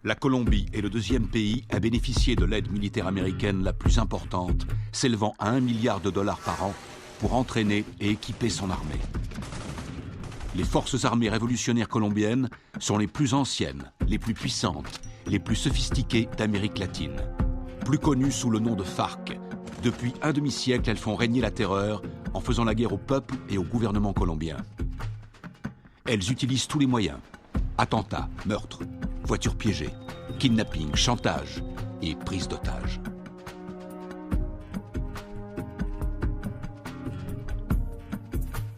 La Colombie est le deuxième pays à bénéficier de l'aide militaire américaine la plus importante, s'élevant à $1 milliard par an pour entraîner et équiper son armée. Les forces armées révolutionnaires colombiennes sont les plus anciennes, les plus puissantes, les plus sophistiquées d'Amérique latine. Plus connues sous le nom de FARC, depuis un demi-siècle, elles font régner la terreur en faisant la guerre au peuple et au gouvernement colombien. Elles utilisent tous les moyens: attentats, meurtres, voitures piégées, kidnapping, chantage et prise d'otages.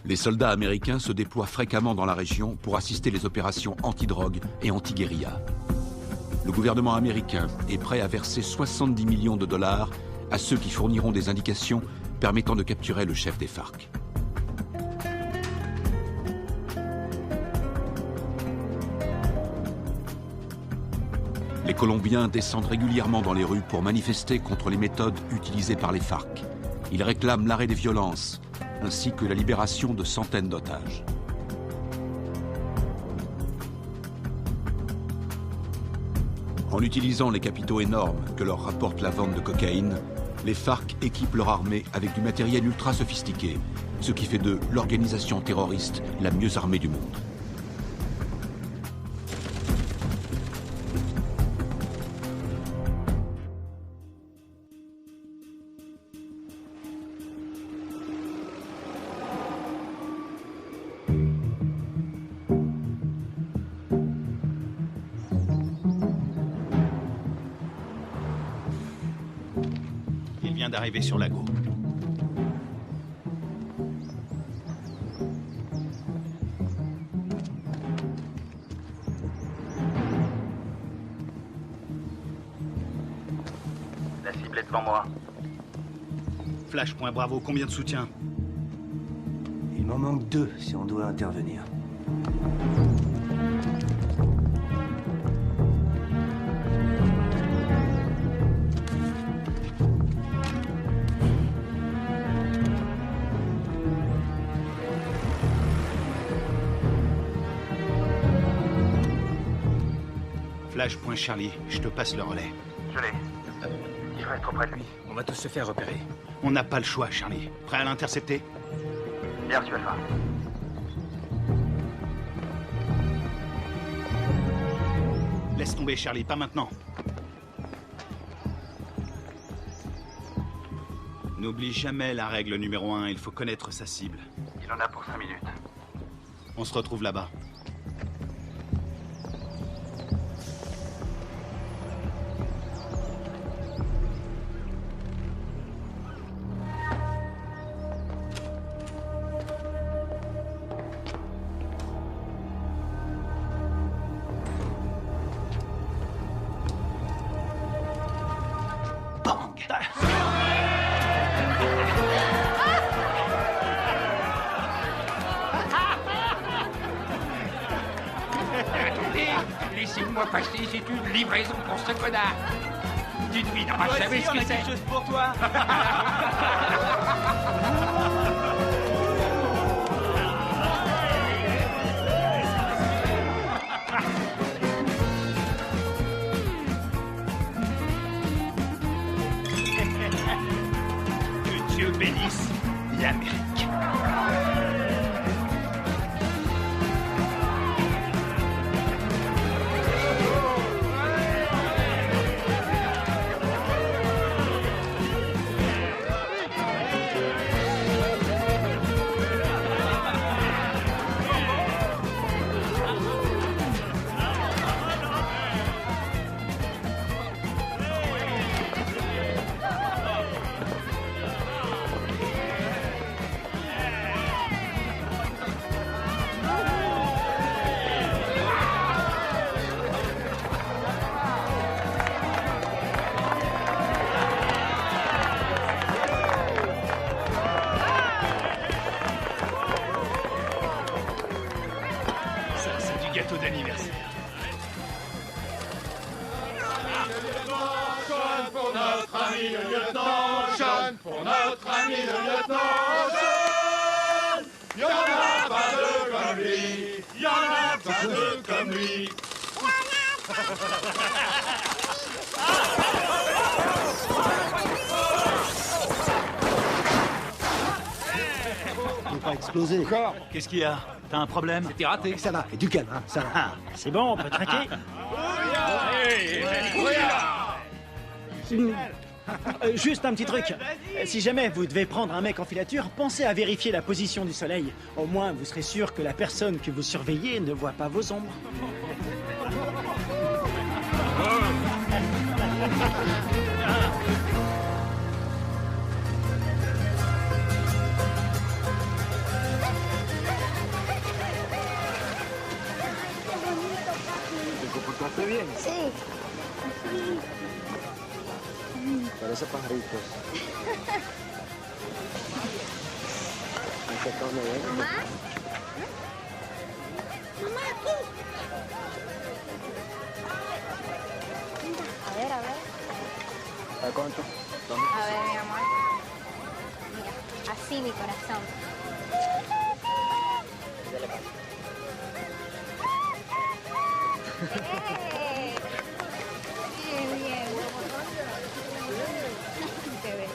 Les soldats américains se déploient fréquemment dans la région pour assister les opérations anti-drogue et anti-guérilla. Le gouvernement américain est prêt à verser $70 millions à ceux qui fourniront des indications permettant de capturer le chef des FARC. Les Colombiens descendent régulièrement dans les rues pour manifester contre les méthodes utilisées par les FARC. Ils réclament l'arrêt des violences, ainsi que la libération de centaines d'otages. En utilisant les capitaux énormes que leur rapporte la vente de cocaïne, les FARC équipent leur armée avec du matériel ultra sophistiqué, ce qui fait d'eux l'organisation terroriste la mieux armée du monde. D'arriver sur Lago. La cible est devant moi. Flash, point Bravo, combien de soutien? Il m'en manque 2 si on doit intervenir. Flash, point Charlie, je te passe le relais. Je l'ai. Il reste auprès de lui. On va tous se faire repérer. On n'a pas le choix, Charlie. Prêt à l'intercepter? Bien reçu, Alpha. Laisse tomber, Charlie, pas maintenant. N'oublie jamais la règle numéro 1, il faut connaître sa cible. Il en a pour 5 minutes. On se retrouve là-bas. Laissez-moi passer, c'est une livraison pour ce connard. Dites-lui, non, vous savez ce que c'est. Juste pour toi. Que Dieu bénisse l'Amérique. Gâteau d'anniversaire. Sean pour notre ami le lieutenant, Sean pour notre ami le lieutenant, Sean. Y'en a pas deux comme lui, y'en a pas deux comme lui. Faut pas exploser. Encore? Qu'est-ce qu'il y a? T'as un problème? C'était raté. Ça va, et du calme, hein, ça va. Ah, c'est bon, on peut traquer. Juste un petit truc. Si jamais vous devez prendre un mec en filature, pensez à vérifier la position du soleil. Au moins, vous serez sûr que la personne que vous surveillez ne voit pas vos ombres. ¿Te comportaste bien? Sí. Parece pajaritos. ¿Mamá? Mamá, aquí. A ver, a ver. ¿A cuánto? A ver, mi amor. Mira, así mi corazón. ¡Eh! Bien, bien. Qué bien.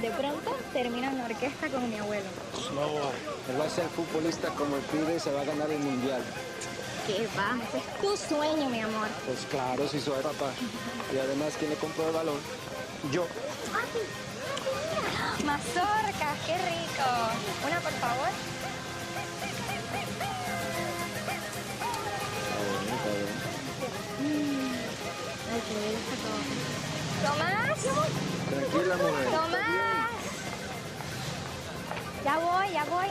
De pronto termino en la orquesta con mi abuelo. No, él va a ser futbolista como el pibe y se va a ganar el mundial. ¿Qué va? Ese es tu sueño, mi amor. Pues claro, si soy papá. Y además, ¿quién le compró el balón? Yo. Mazorcas, qué rico. Una, por favor. Ay, qué dulce todo. ¿Tomás? Tranquila, mujer. ¡Tomás! Ya voy, ya voy.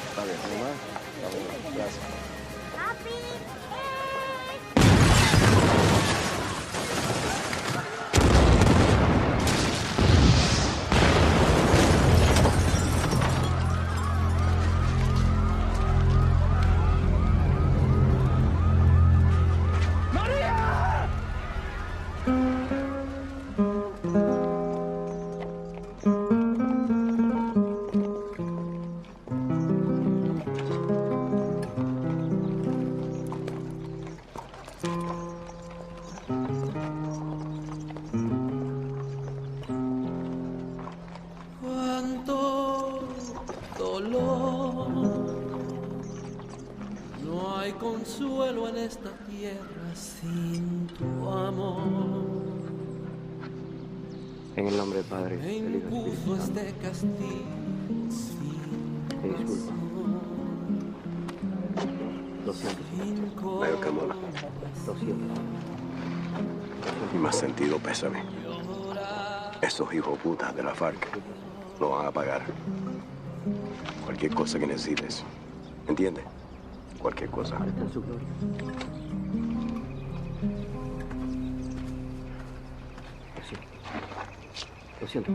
Está bien, mamá. Está bien, gracias. ¡Papi! Cuánto dolor, no hay consuelo en esta tierra sin tu amor. En el nombre del Padre, Me del Hijo y del impuso Espíritu Santo. este castigo sin Disculpa. Lo siento. sin Veo que mola. Lo siento. Y más sentido pésame. Esos hijos putas de la FARC lo van a pagar. Cualquier cosa que necesites. ¿Entiendes? Cualquier cosa. Está en su gloria. Lo siento.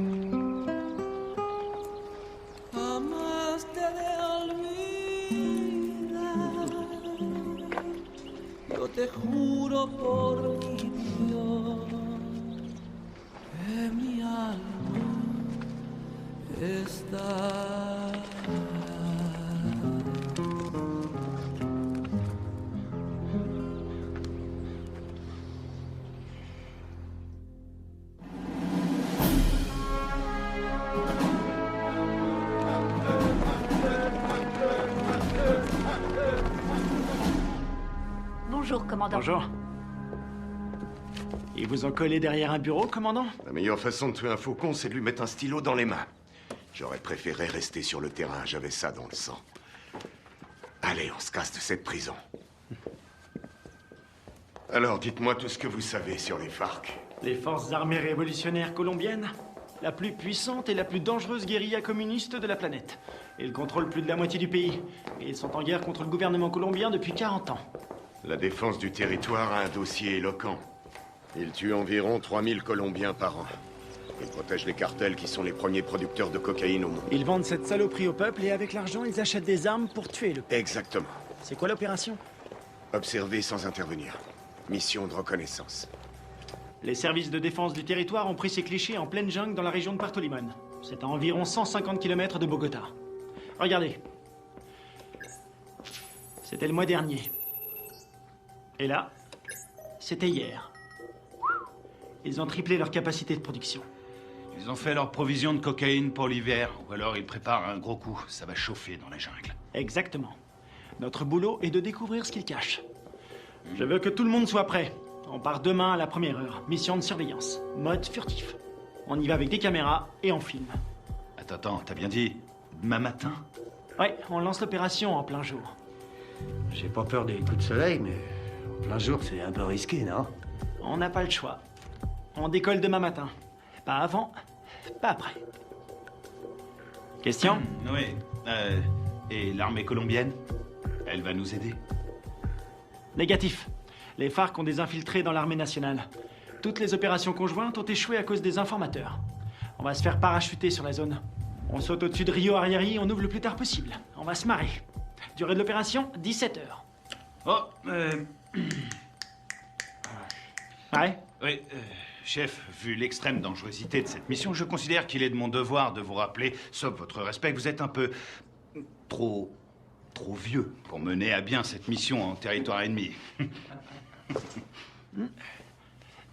jamás te de olvidar. Yo te juro por mi Dios que mi alma está. Bonjour, commandant. Bonjour. Ils vous ont collé derrière un bureau, commandant? La meilleure façon de tuer un faucon, c'est de lui mettre un stylo dans les mains. J'aurais préféré rester sur le terrain, j'avais ça dans le sang. Allez, on se casse de cette prison. Alors, dites-moi tout ce que vous savez sur les FARC. Les forces armées révolutionnaires colombiennes, la plus puissante et la plus dangereuse guérilla communiste de la planète. Ils contrôlent plus de la moitié du pays. Et ils sont en guerre contre le gouvernement colombien depuis 40 ans. La défense du territoire a un dossier éloquent. Ils tuent environ 3000 Colombiens par an. Ils protègent les cartels qui sont les premiers producteurs de cocaïne au monde. Ils vendent cette saloperie au peuple et avec l'argent, ils achètent des armes pour tuer le peuple. Exactement. C'est quoi l'opération? Observer sans intervenir. Mission de reconnaissance. Les services de défense du territoire ont pris ces clichés en pleine jungle dans la région de Puerto Limón. C'est à environ 150 km de Bogota. Regardez. C'était le mois dernier. Et là, c'était hier. Ils ont triplé leur capacité de production. Ils ont fait leur provision de cocaïne pour l'hiver, ou alors ils préparent un gros coup. Ça va chauffer dans la jungle. Exactement. Notre boulot est de découvrir ce qu'ils cachent. Je veux que tout le monde soit prêt. On part demain à la première heure. Mission de surveillance. Mode furtif. On y va avec des caméras et on filme. Attends, t'as bien dit demain matin? Ouais, on lance l'opération en plein jour. J'ai pas peur des coups de soleil, mais en plein jour, c'est un peu risqué, non? On n'a pas le choix. On décolle demain matin. Pas avant, pas après. Question? Oui. Et l'armée colombienne? Elle va nous aider? Négatif. Les FARC ont des infiltrés dans l'armée nationale. Toutes les opérations conjointes ont échoué à cause des informateurs. On va se faire parachuter sur la zone. On saute au-dessus de Rio Arrieri, on ouvre le plus tard possible. On va se marrer. Durée de l'opération, 17 heures. Oh, Ouais? Oui, chef, vu l'extrême dangerosité de cette mission, je considère qu'il est de mon devoir de vous rappeler, sauf votre respect, que vous êtes un peu trop vieux pour mener à bien cette mission en territoire ennemi.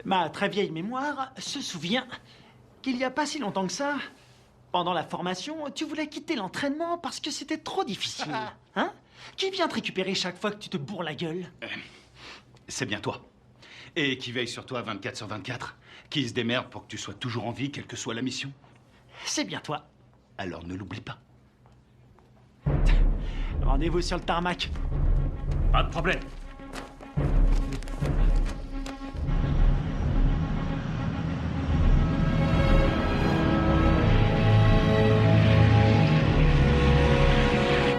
Ma très vieille mémoire se souvient qu'il n'y a pas si longtemps que ça, pendant la formation, tu voulais quitter l'entraînement parce que c'était trop difficile. Hein? Qui vient te récupérer chaque fois que tu te bourres la gueule? C'est bien toi. Et qui veille sur toi 24/24. Qui se démerde pour que tu sois toujours en vie, quelle que soit la mission. C'est bien toi. Alors ne l'oublie pas. Rendez-vous sur le tarmac. Pas de problème.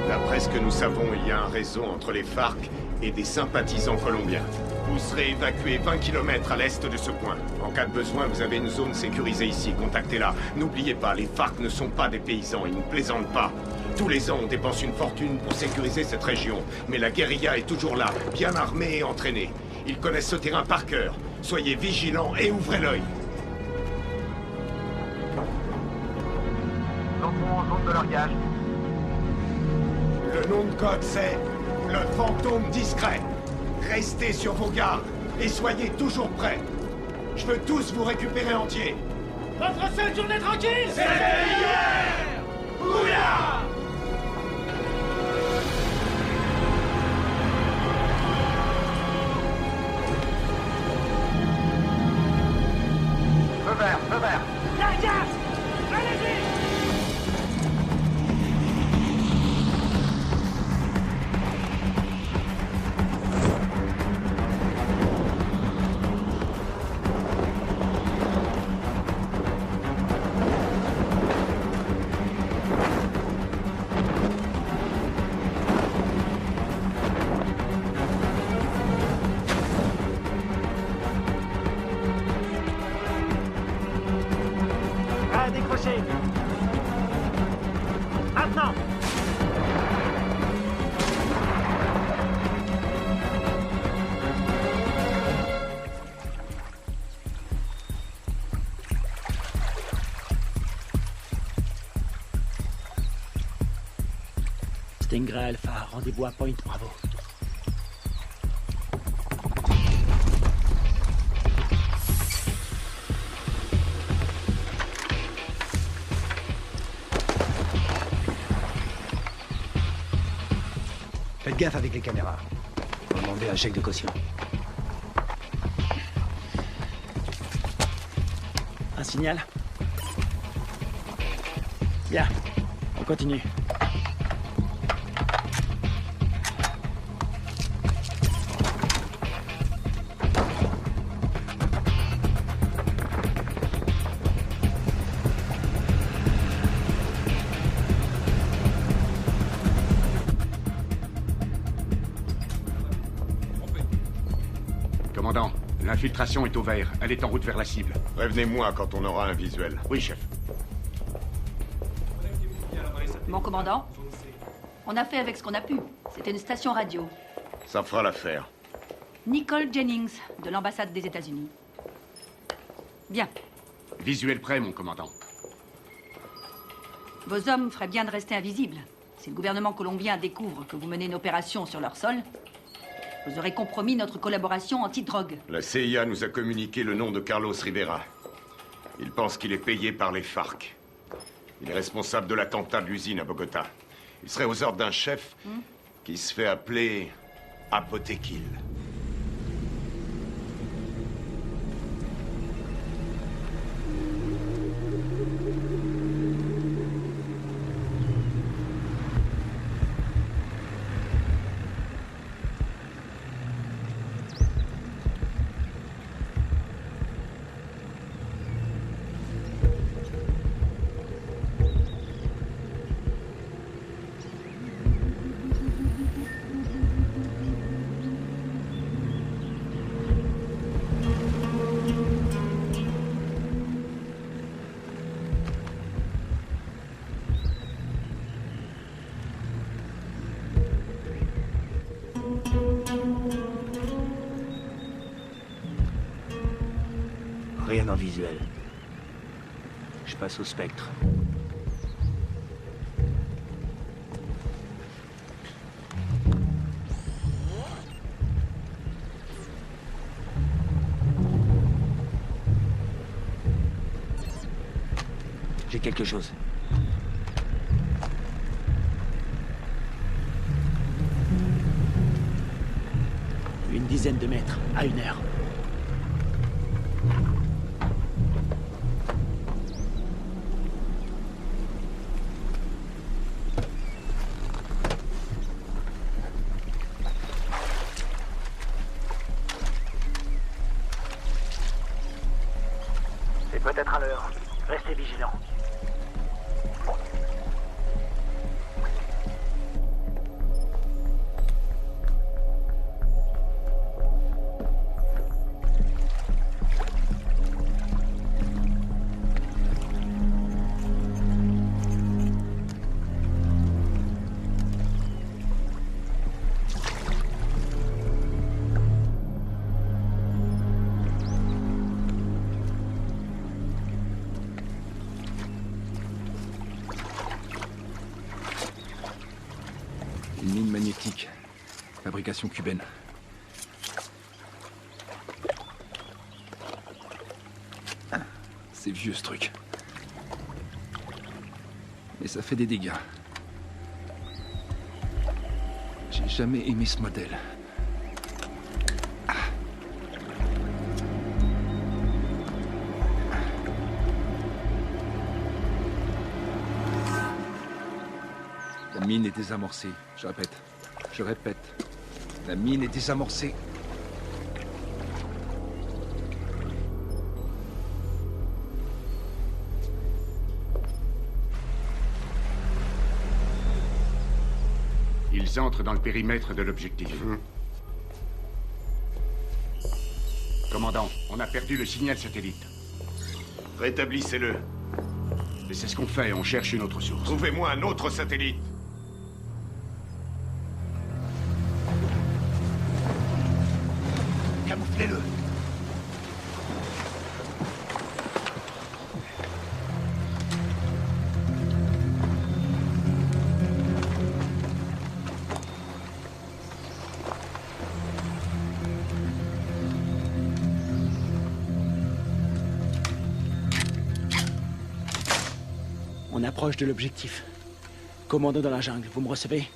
D'après ce que nous savons, il y a un réseau entre les FARC et des sympathisants colombiens. Vous serez évacué 20 km à l'est de ce point. En cas de besoin, vous avez une zone sécurisée ici. Contactez-la. N'oubliez pas, les FARC ne sont pas des paysans. Ils ne plaisantent pas. Tous les ans, on dépense une fortune pour sécuriser cette région. Mais la guérilla est toujours là, bien armée et entraînée. Ils connaissent ce terrain par cœur. Soyez vigilants et ouvrez l'œil. Entrons en zone de largage. Le nom de code, c'est le fantôme discret. Restez sur vos gardes et soyez toujours prêts. Je veux tous vous récupérer entiers. Votre seule journée tranquille, c'était hier! Ouya! Feu vert, feu vert. Largage! Allez-y! À décrocher. Maintenant. Stingray Alpha, rendez-vous à Point Bravo. Faites gaffe avec les caméras. Faut demander un chèque de caution. Un signal? Bien, on continue. Commandant, l'infiltration est au vert. Elle est en route vers la cible. Prévenez-moi quand on aura un visuel. Oui, chef. Mon commandant, on a fait avec ce qu'on a pu. C'était une station radio. Ça fera l'affaire. Nicole Jennings, de l'ambassade des États-Unis. Bien. Visuel prêt, mon commandant. Vos hommes feraient bien de rester invisibles. Si le gouvernement colombien découvre que vous menez une opération sur leur sol, Vous aurez compromis notre collaboration anti-drogue. La CIA nous a communiqué le nom de Carlos Rivera. Il pense qu'il est payé par les FARC. Il est responsable de l'attentat de l'usine à Bogota. Il serait aux ordres d'un chef qui se fait appeler Apotekil. Rien en visuel. Je passe au spectre. J'ai quelque chose. Une dizaine de mètres, à 1 heure. C'est peut-être à l'heure. Restez vigilants. Une mine magnétique. Fabrication cubaine. C'est vieux ce truc. Mais ça fait des dégâts. J'ai jamais aimé ce modèle. La mine est désamorcée. Je répète. Je répète. La mine est désamorcée. Ils entrent dans le périmètre de l'objectif. Commandant, on a perdu le signal satellite. Rétablissez-le. Et c'est ce qu'on fait, on cherche une autre source. Trouvez-moi un autre satellite. Camouflez-le. On approche de l'objectif. Commando dans la jungle, vous me recevez?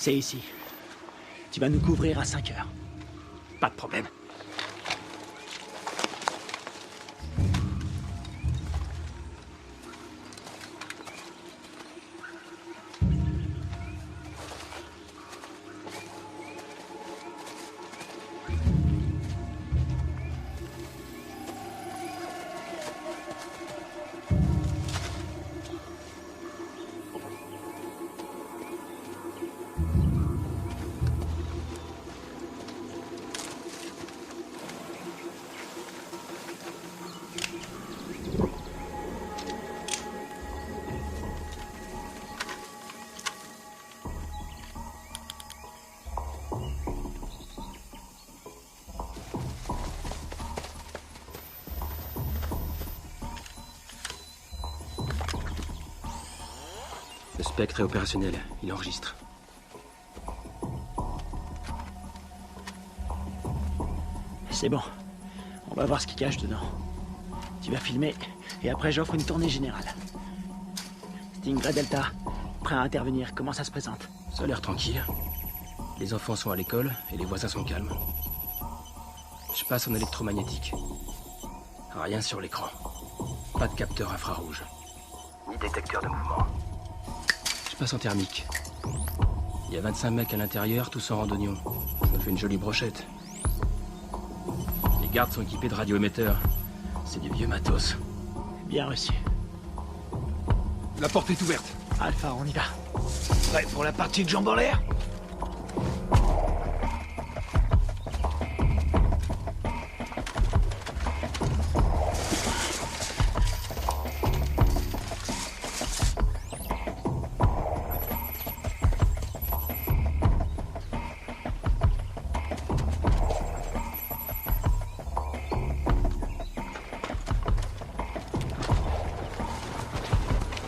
C'est ici. Tu vas nous couvrir à 5 heures. Pas de problème. spectre est opérationnel. Il enregistre. C'est bon. On va voir ce qu'il cache dedans. Tu vas filmer, et après j'offre une tournée générale. Stingray Delta, prêt à intervenir. Comment ça se présente? Ça a l'air tranquille. Les enfants sont à l'école, et les voisins sont calmes. Je passe en électromagnétique. Rien sur l'écran. Pas de capteur infrarouge. Ni détecteur de mouvement. Je passe en thermique. Il y a 25 mecs à l'intérieur, tous en randonnion. Ça fait une jolie brochette. Les gardes sont équipés de radioémetteurs. C'est du vieux matos. Bien reçu. La porte est ouverte. Alpha, on y va. Prêt pour la partie de jambes en l'air?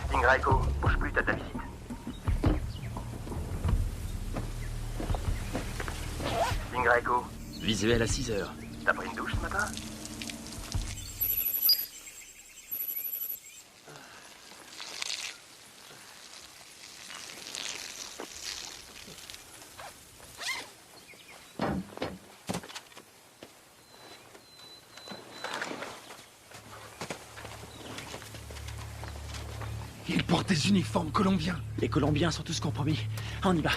Stingray Echo, bouge plus, t'as ta visite. Stingray Echo, Visuel à 6 heures. t'as pris une douche ce matin? Ils portent des uniformes colombiens. Les Colombiens sont tous compromis. On y va.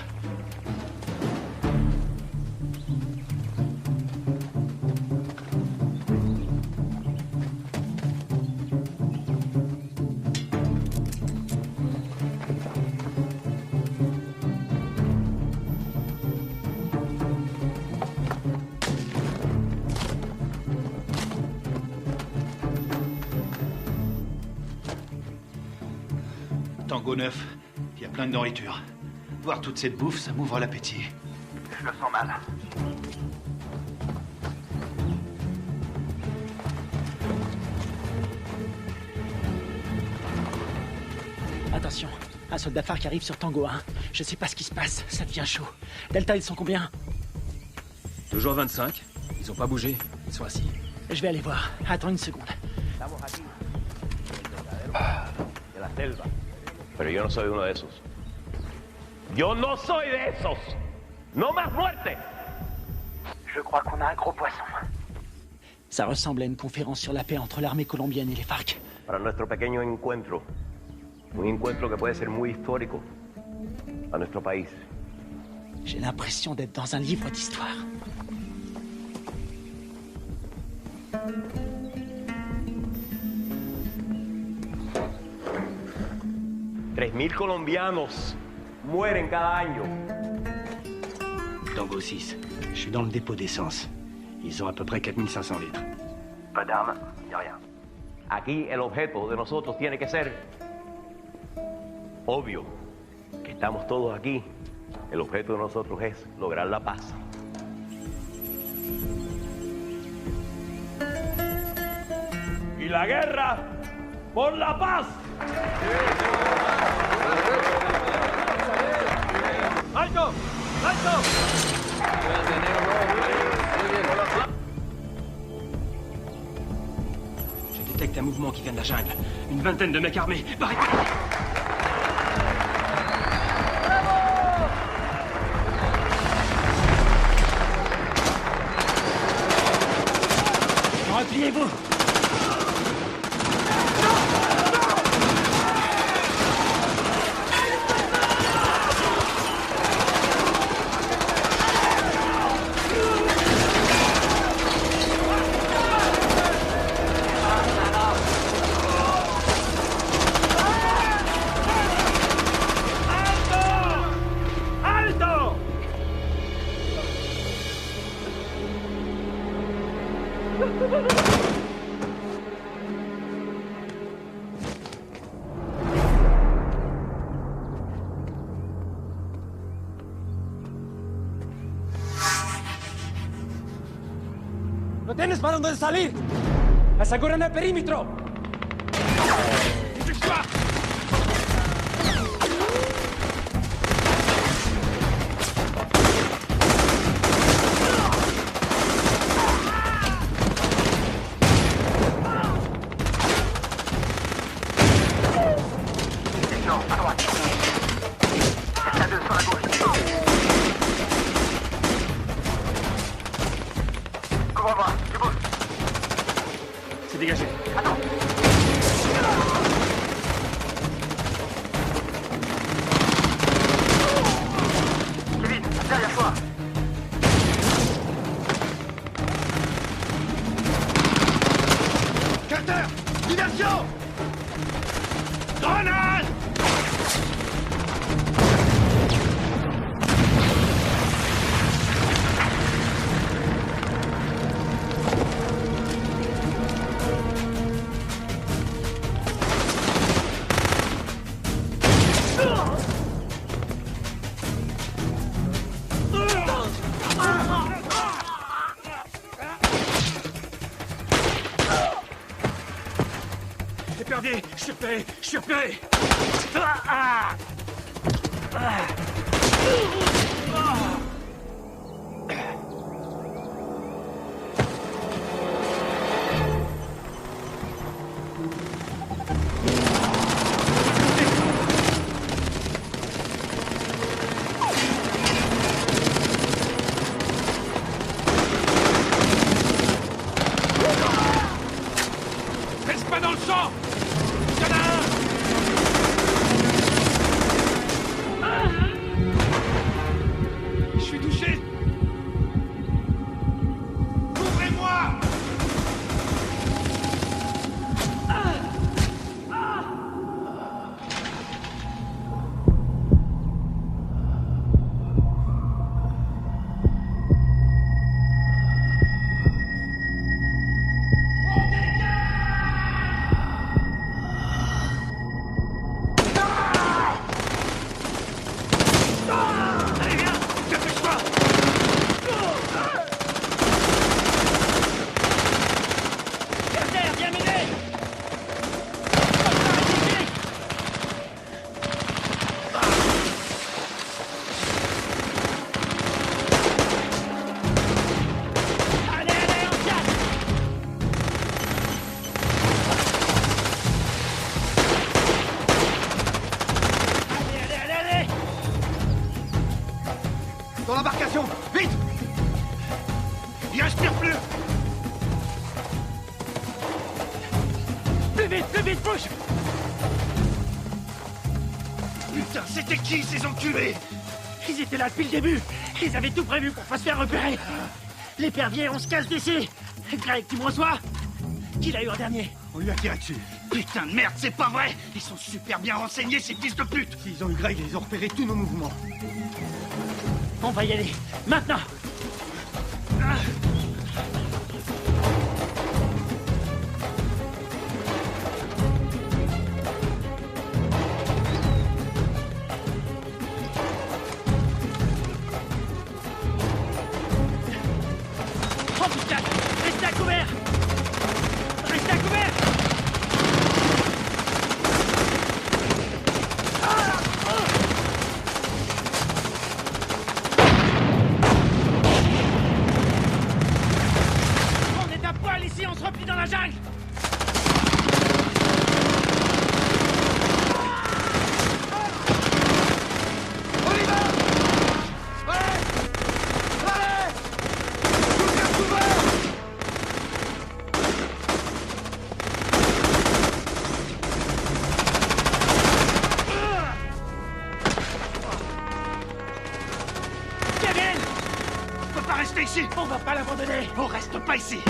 Tango 9, il y a plein de nourriture. Voir toute cette bouffe, ça m'ouvre l'appétit. Je le sens mal. Attention, un soldat phare qui arrive sur Tango 1. Je sais pas ce qui se passe, ça devient chaud. Delta, ils sont combien? Toujours 25. Ils ont pas bougé. Ils sont assis. Je vais aller voir. Attends une seconde. De la selva. Pero yo no soy uno de esos. Yo no soy de esos. No más muerte. Je crois qu'on a un gros poisson. Ça ressemble à une conférence sur la paix entre l'armée colombienne et les FARC. Para nuestro pequeño encuentro. Un encuentro que puede ser muy histórico a nuestro país. J'ai l'impression d'être dans un livre d'histoire. $3,000 colombianos mueren cada año. Tango 6, je suis dans le dépôt d'essence. Ils ont à peu près 4500 litres. Pas d'armes, ni rien. Aquí el objeto de nosotros tiene que ser obvio. Que estamos todos aquí. El objeto de nosotros es lograr la paz. Y la guerra por la paz. ¡Alto! ¡Alto! Je détecte un mouvement qui vient de la jungle. Une vingtaine de mecs armés. Barricade! Repliez-vous! ¡No tienes para dónde salir! ¡Aseguren el perímetro! devant moi. Tu bouges. C'est dégagé. Attends. Kevin, derrière toi. Carter! Diversion! Grenade! Épervier, je suis repéré, je suis repéré. Reste pas dans le sang! Y'en a un! Je suis touché! Ouvrez-moi! Allez, viens! Dépêche-toi! Carter, viens m'aider! Allez, allez, on tient! Allez! Dans l'embarcation! Vite! Il respire plus! Plus vite, bouge! Putain, c'était qui ces enculés? Ils étaient là depuis le début. Ils avaient tout prévu pour pas se faire repérer. L'épervier, on se casse d'ici. Greg, tu me reçois? Qui l'a eu en dernier? On lui a tiré dessus. Putain de merde, c'est pas vrai! Ils sont super bien renseignés, ces fils de pute! S'ils ont eu Greg, ils ont repéré tous nos mouvements. On va y aller. Maintenant! Embuscade! Restez à couvert! Restez à couvert! On est à poil ici, on se replie dans la jungle! On y va! Allez! Allez! Tout bien couvert! Kevin! On peut pas rester ici! On va pas l'abandonner! On reste pas ici!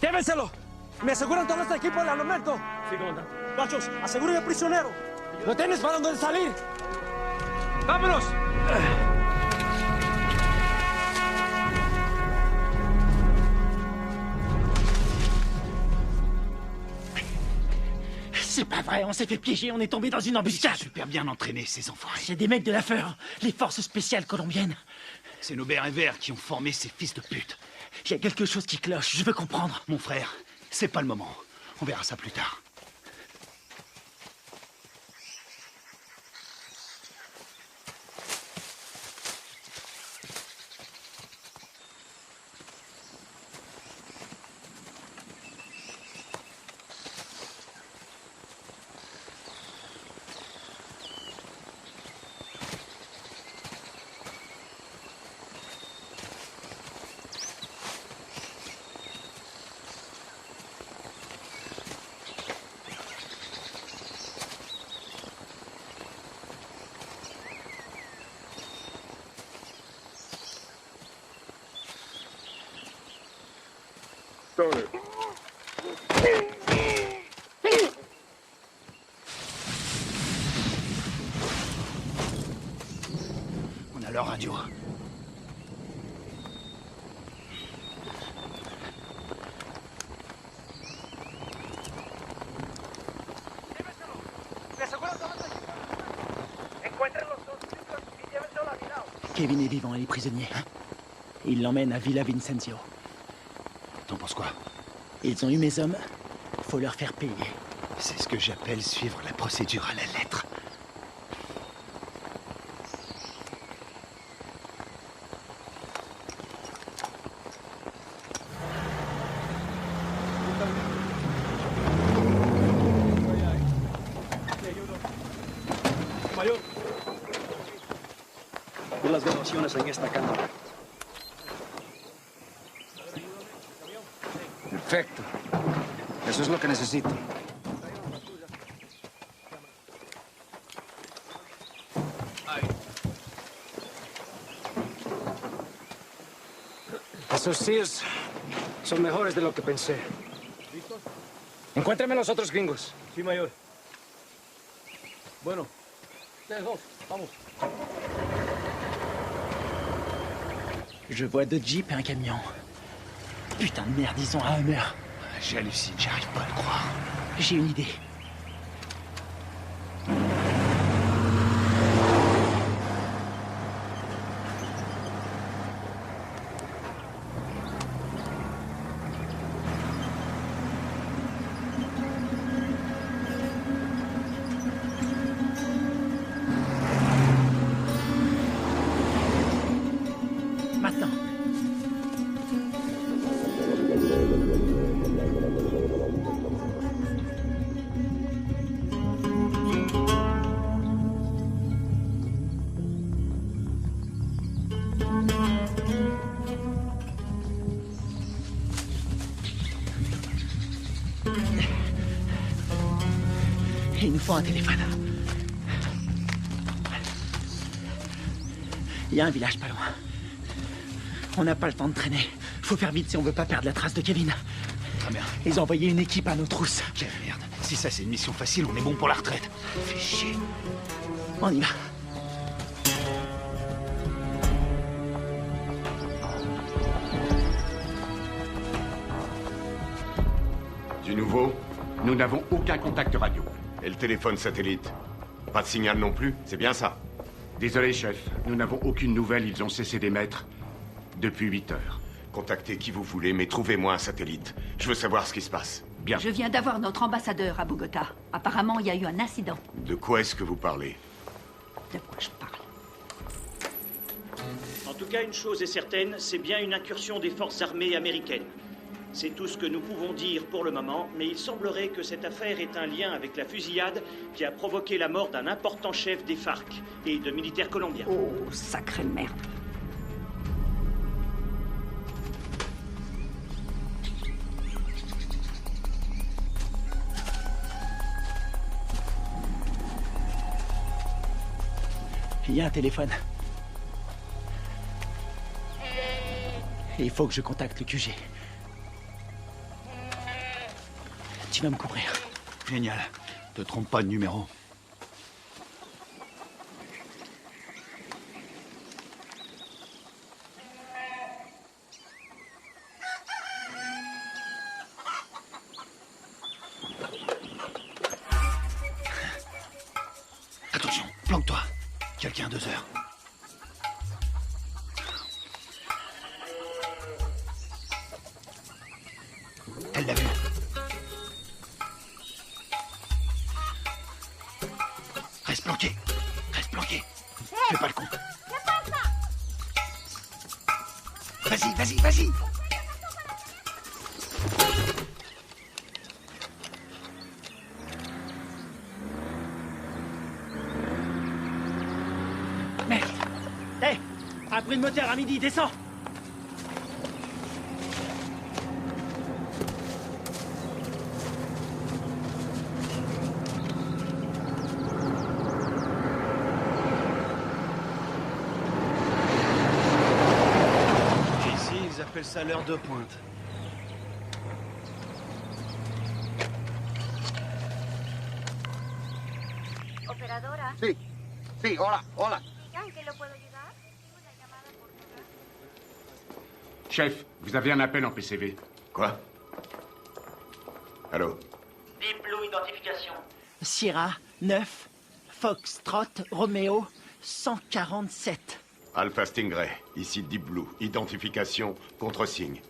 ¡Llévenselo! Me aseguran todo este equipo del armamento. Sí, comandante. Gachos, aseguren al prisionero. Lo tienes para donde salir. ¡Vámonos! C'est pas vrai, on s'est fait piéger, on est tombé dans une embuscade. Super bien entraînés, ces enfoirés. C'est des mecs de la FEUR, les forces spéciales colombiennes. C'est nos bérets verts qui ont formé ces fils de pute. Il y a quelque chose qui cloche, je veux comprendre. Mon frère, c'est pas le moment. On verra ça plus tard. Tony. On a leur radio. Kevin est vivant et les prisonniers. Ils l'emmènent à Villa Vincenzio. T'en penses quoi? Ils ont eu mes hommes. Faut leur faire payer. C'est ce que j'appelle suivre la procédure à la lettre. Mayor, vi las grabaciones en esta cámara. Perfecto. Eso es lo que necesito. Esos tíos son mejores de lo que pensé. Encuéntrame los otros gringos. Sí, mayor. Bueno, ustedes dos, vamos. Je vois deux jeeps et un camion. Putain de merde, ils ont un Hummer. J'hallucine, j'arrive pas à le croire. J'ai une idée. Maintenant. Il nous faut un téléphone. Il y a un village pas loin. On n'a pas le temps de traîner. Faut faire vite si on veut pas perdre la trace de Kevin. Très bien. Ils ont envoyé une équipe à nos trousses. Quelle merde. Si ça c'est une mission facile, on est bon pour la retraite. Fais chier. On y va. Du nouveau? Nous n'avons aucun contact radio. Et le téléphone satellite? Pas de signal non plus? C'est bien ça? Désolé, chef. Nous n'avons aucune nouvelle. Ils ont cessé d'émettre depuis 8 heures. Contactez qui vous voulez, mais trouvez-moi un satellite. Je veux savoir ce qui se passe. Bien. Je viens d'avoir notre ambassadeur à Bogota. Apparemment, il y a eu un incident. De quoi est-ce que vous parlez? De quoi je parle? En tout cas, une chose est certaine, c'est bien une incursion des forces armées américaines. C'est tout ce que nous pouvons dire pour le moment, mais il semblerait que cette affaire ait un lien avec la fusillade qui a provoqué la mort d'un important chef des FARC et de militaires colombiens. Oh, sacrée merde. Il y a un téléphone. Et il faut que je contacte le QG. Tu vas me couvrir. Génial. Te trompe pas de numéro. Attention, planque-toi. Quelqu'un à 2 heures. Elle l'a vu. Reste planqué. Reste planqué. Fais pas le con. Vas-y, vas-y, vas-y. Merde. Hé, un bruit de moteur à midi, descends. Et ici, ils appellent ça l'heure de pointe. Sí, sí, hola, hola. ¿En qué lo puedo ayudar? Chef, vous avez un appel en PCV. Quoi? Allô? Deep Blue Identification. Sierra 9, Foxtrot, Romeo 147. Alpha Stingray, ici Deep Blue. Identification, contre-signe.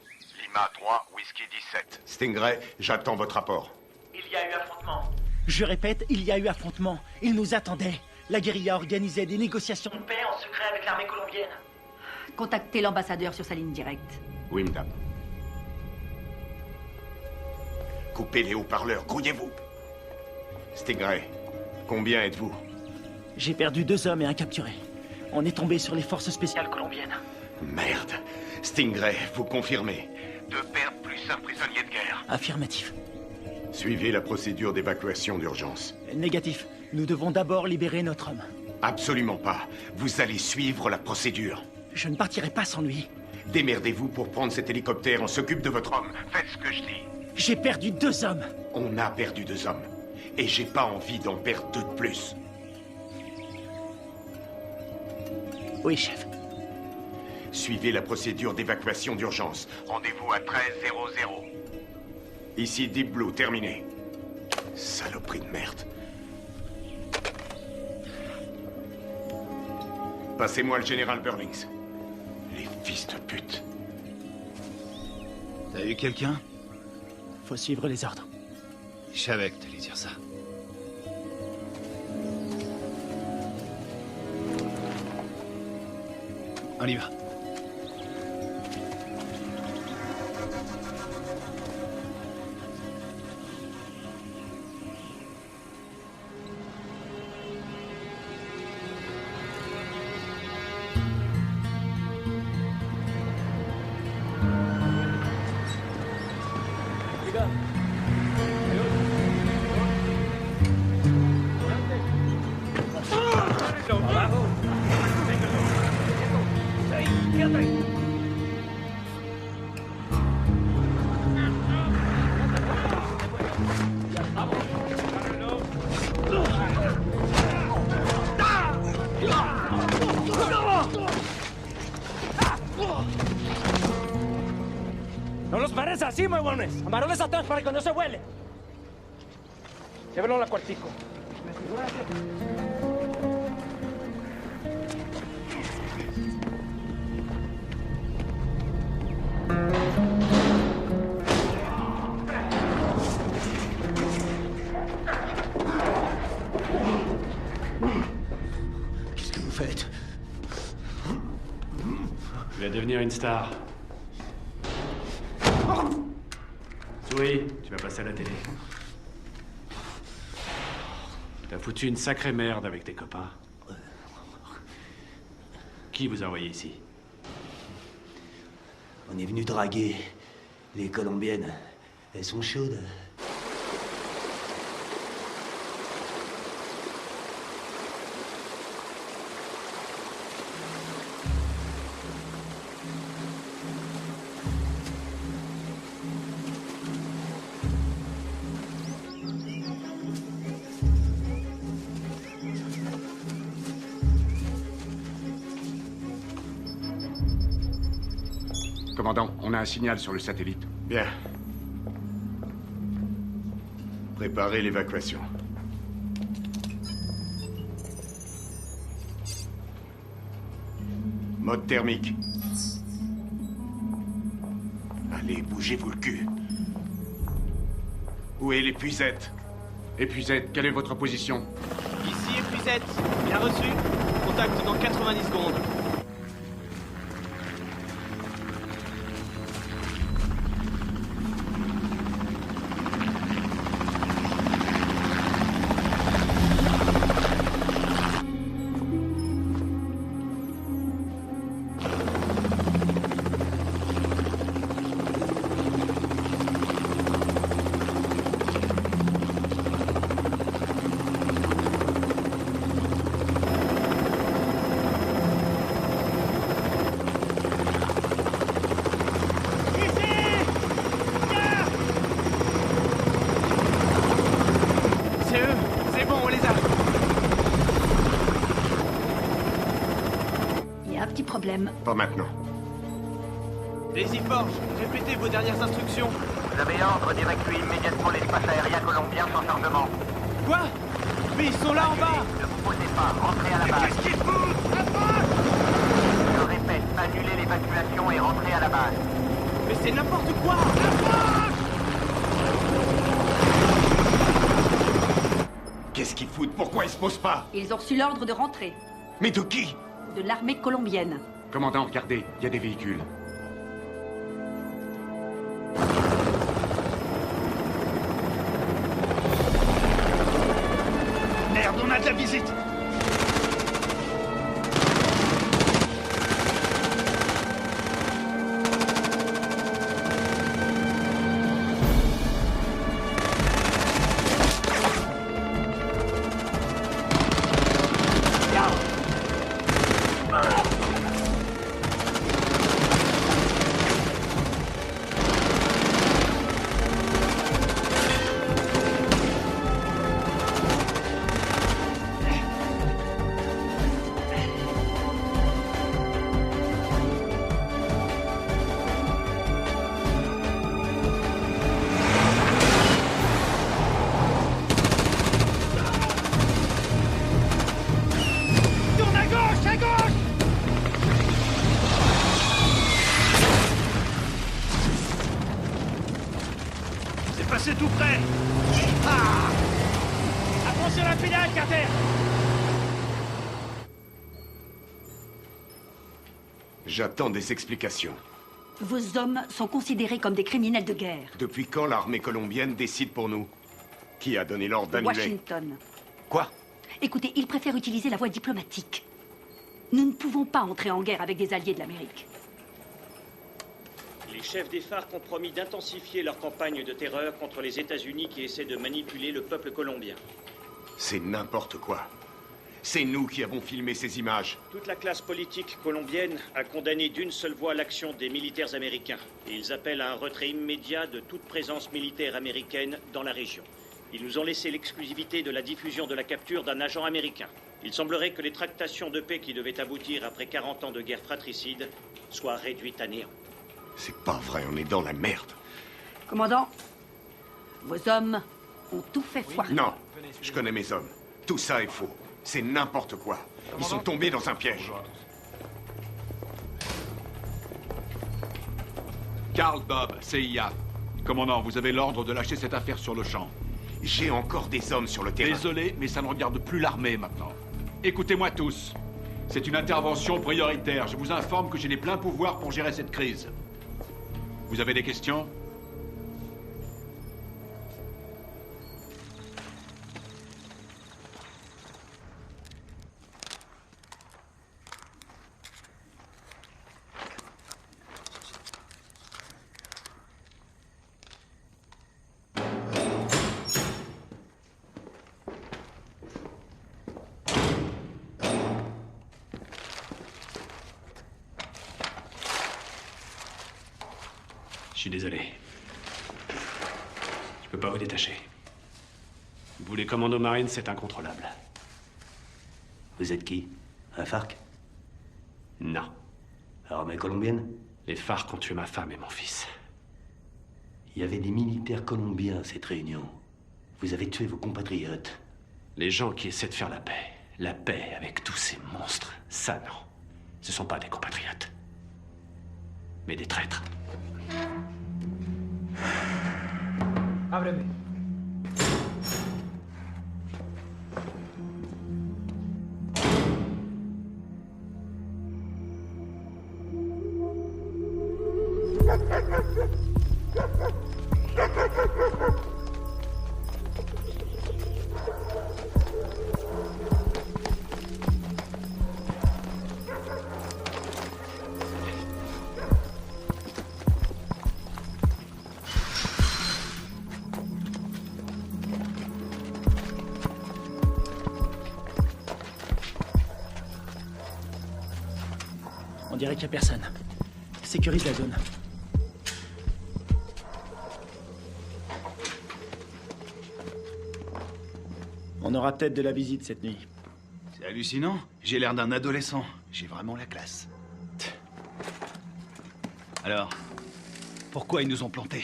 Lima 3, Whisky 17. Stingray, j'attends votre rapport. Il y a eu affrontement. Je répète, il y a eu affrontement. Ils nous attendaient. La guérilla organisait des négociations de paix En secret avec l'armée colombienne. Contactez l'ambassadeur sur sa ligne directe. Oui, madame. Coupez les haut-parleurs, grouillez-vous. Stingray, combien êtes-vous? J'ai perdu 2 hommes et un capturé. On est tombé sur les forces spéciales colombiennes. Merde. Stingray, vous confirmez? 2 pertes plus un prisonnier de guerre. Affirmatif. Suivez la procédure d'évacuation d'urgence. Négatif. Nous devons d'abord libérer notre homme. Absolument pas. Vous allez suivre la procédure. Je ne partirai pas sans lui. Démerdez-vous pour prendre cet hélicoptère. On s'occupe de votre homme. Faites ce que je dis. J'ai perdu 2 hommes. On a perdu 2 hommes. Et j'ai pas envie d'en perdre 2 de plus. Oui, chef. Suivez la procédure d'évacuation d'urgence. Rendez-vous à 13:00. Ici Deep Blue, terminé. Saloperie de merde. Passez-moi le général Burlings. Les fils de pute. T'as eu quelqu'un? Faut suivre les ordres. Je savais que t'allais dire ça. On y va. ¡No los pares así, huevones! ¡Amarones atrás para que no se vuele! Llévenlo al cuartico. Qu'est-ce que vous faites? Tu vas devenir une star. Oui, tu vas passer à la télé. T'as foutu une sacrée merde avec tes copains. Qui vous a envoyé ici? On est venu draguer les Colombiennes. Elles sont chaudes. Commandant, on a un signal sur le satellite. Bien. Préparez l'évacuation. Mode thermique. Allez, bougez-vous le cul. Où est l'épuisette? Épuisette, quelle est votre position? Ici épuisette. Bien reçu. Contact dans 90 secondes. petit problème. Pas maintenant. Daisy Forge, répétez vos dernières instructions. Vous avez ordre d'évacuer immédiatement l'espace aérien colombien sans chargement. Quoi? Mais ils sont là en bas! Ne vous posez pas, rentrez à la base. Qu'est-ce qu'ils foutent? Approche! Je répète, annulez l'évacuation et rentrez à la base. Mais c'est n'importe quoi! Approche! Qu'est-ce qu'ils foutent? Pourquoi ils se posent pas? Ils ont reçu l'ordre de rentrer. Mais de qui? De l'armée colombienne. Commandant, regardez, il y a des véhicules. Merde, on a de la visite! C'est tout près. Ah! Attention à la pédale, Carter! J'attends des explications. Vos hommes sont considérés comme des criminels de guerre. Depuis quand l'armée colombienne décide pour nous? Qui a donné l'ordre d'annuler? Washington. Quoi? Écoutez, ils préfèrent utiliser la voie diplomatique. Nous ne pouvons pas entrer en guerre avec des alliés de l'Amérique. Les chefs des FARC ont promis d'intensifier leur campagne de terreur contre les États-Unis qui essaient de manipuler le peuple colombien. C'est n'importe quoi. C'est nous qui avons filmé ces images. Toute la classe politique colombienne a condamné d'une seule voix l'action des militaires américains. Et ils appellent à un retrait immédiat de toute présence militaire américaine dans la région. Ils nous ont laissé l'exclusivité de la diffusion de la capture d'un agent américain. Il semblerait que les tractations de paix qui devaient aboutir après 40 ans de guerre fratricide soient réduites à néant. C'est pas vrai, on est dans la merde. Commandant, vos hommes ont tout fait foirer. Non, je connais mes hommes. Tout ça est faux. C'est n'importe quoi. Ils sont tombés dans un piège. Carl Bob, CIA. Commandant, vous avez l'ordre de lâcher cette affaire sur le champ. J'ai encore des hommes sur le terrain. Désolé, mais ça ne regarde plus l'armée maintenant. Écoutez-moi tous. C'est une intervention prioritaire. Je vous informe que j'ai les pleins pouvoirs pour gérer cette crise. Vous avez des questions? Je suis désolé. Je peux pas vous détacher. Vous, les commandos marines, c'est incontrôlable. Vous êtes qui? Un FARC? Non. Armée colombienne? Les FARC ont tué ma femme et mon fils. Il y avait des militaires colombiens à cette réunion. Vous avez tué vos compatriotes. Les gens qui essaient de faire la paix avec tous ces monstres, ça non. Ce sont pas des compatriotes. Mais des traîtres. Ábreme. On dirait qu'il n'y a personne. Sécurise la zone. On aura peut-être de la visite cette nuit. C'est hallucinant. J'ai l'air d'un adolescent. J'ai vraiment la classe. Alors, pourquoi ils nous ont plantés?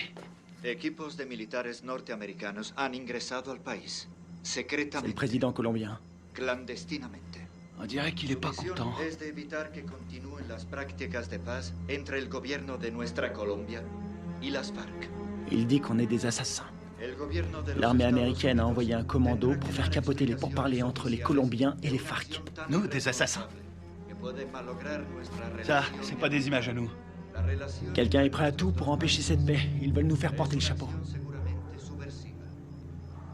Equipos de militares norteamericanos han ingresado al país, C'est secretamente, le président colombien. clandestinamente. On dirait qu'il est pas Su misión content. es de evitar que continúen las prácticas de paz entre el gobierno de nuestra Colombia y las FARC. Il dit qu'on est des assassins. El gobierno de los L'armée Estados américaine a envoyé un commando pour faire capoter les pourparlers entre les Colombiens et les FARC. Nous, des assassins. que pueden malograr nuestra Ça, relación c'est pas des images à nous. La relación Quelqu'un est prêt à tout pour empêcher cette paix. Ils veulent nous faire porter le chapeau. seguramente subversiva.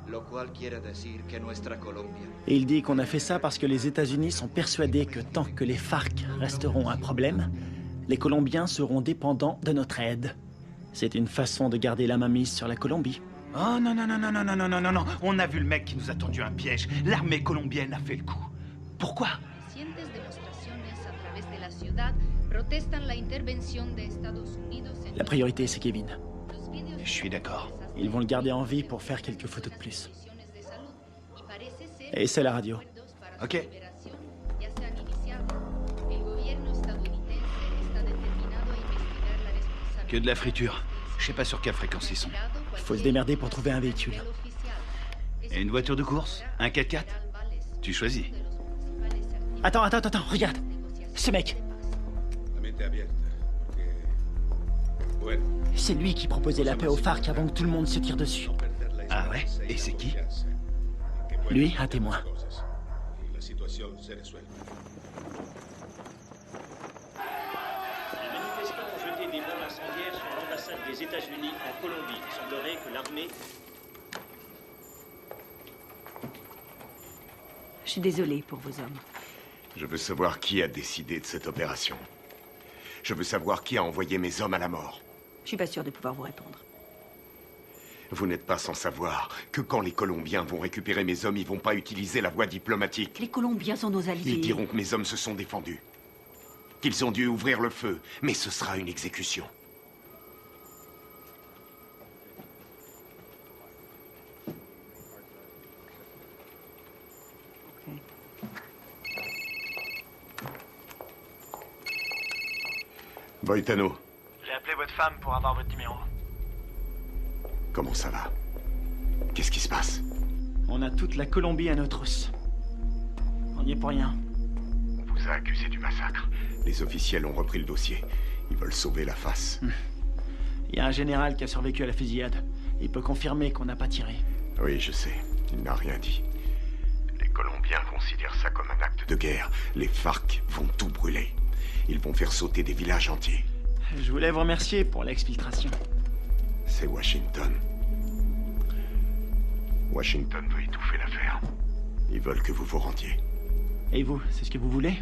Lo cual quiere decir que nuestra Colombia Et il dit qu'on a fait ça parce que les États-Unis sont persuadés que tant que les FARC resteront un problème, les Colombiens seront dépendants de notre aide. C'est une façon de garder la main mise sur la Colombie. Oh non, non, non, non, non, non, non, non, non, non. On a vu le mec qui nous a tendu un piège. L'armée colombienne a fait le coup. Pourquoi? Recientes demostraciones a través de la ciudad protestan la intervención de Estados Unidos en La priorité, c'est Kevin. los vídeos Je suis d'accord. Ils vont le garder en vie pour faire quelques photos de plus. de salud y parece ser Et c'est la radio. Ok. ya se han iniciado. El gobierno estadounidense está determinado a investigar la responsabilidad. Que de la friture. Je sais pas sur quelle fréquence ils sont. Il faut se démerder pour trouver un véhicule. Et une voiture de course? Un 4x4? Tu choisis. Attends, regarde. Ce mec, La mente abierta. Bueno, c'est lui qui proposait la paix aux FARC avant que tout le monde se tire dessus. Ah ouais? Et c'est qui? Lui, un témoin. la situación se resuelve. Les manifestants ont jeté des bombes incendiaires sur l'ambassade des États-Unis en Colombie. Il semblerait que l'armée... Je suis désolée pour vos hommes. Je veux savoir qui a décidé de cette opération. Je veux savoir qui a envoyé mes hommes à la mort. Je suis pas sûre de pouvoir vous répondre. Vous n'êtes pas sans savoir que quand les Colombiens vont récupérer mes hommes, ils vont pas utiliser la voie diplomatique. Les Colombiens sont nos alliés. Ils diront que mes hommes se sont défendus. Qu'ils ont dû ouvrir le feu, mais ce sera une exécution. Boitano, J'ai appelé votre femme pour avoir votre numéro. comment ça va? Qu'est-ce qui se passe? On a toute la Colombie à nos trousses. On n'y est pour rien. On vous a accusé du massacre. Les officiels ont repris le dossier. Ils veulent sauver la face. Il y a un général qui a survécu à la fusillade. Il peut confirmer qu'on n'a pas tiré. Oui, je sais. Il n'a rien dit. Les Colombiens considèrent ça comme un acte de guerre. Les FARC vont tout brûler. Ils vont faire sauter des villages entiers. Je voulais vous remercier pour l'exfiltration. C'est Washington. Washington veut étouffer l'affaire. Ils veulent que vous vous rendiez. Et vous, c'est ce que vous voulez?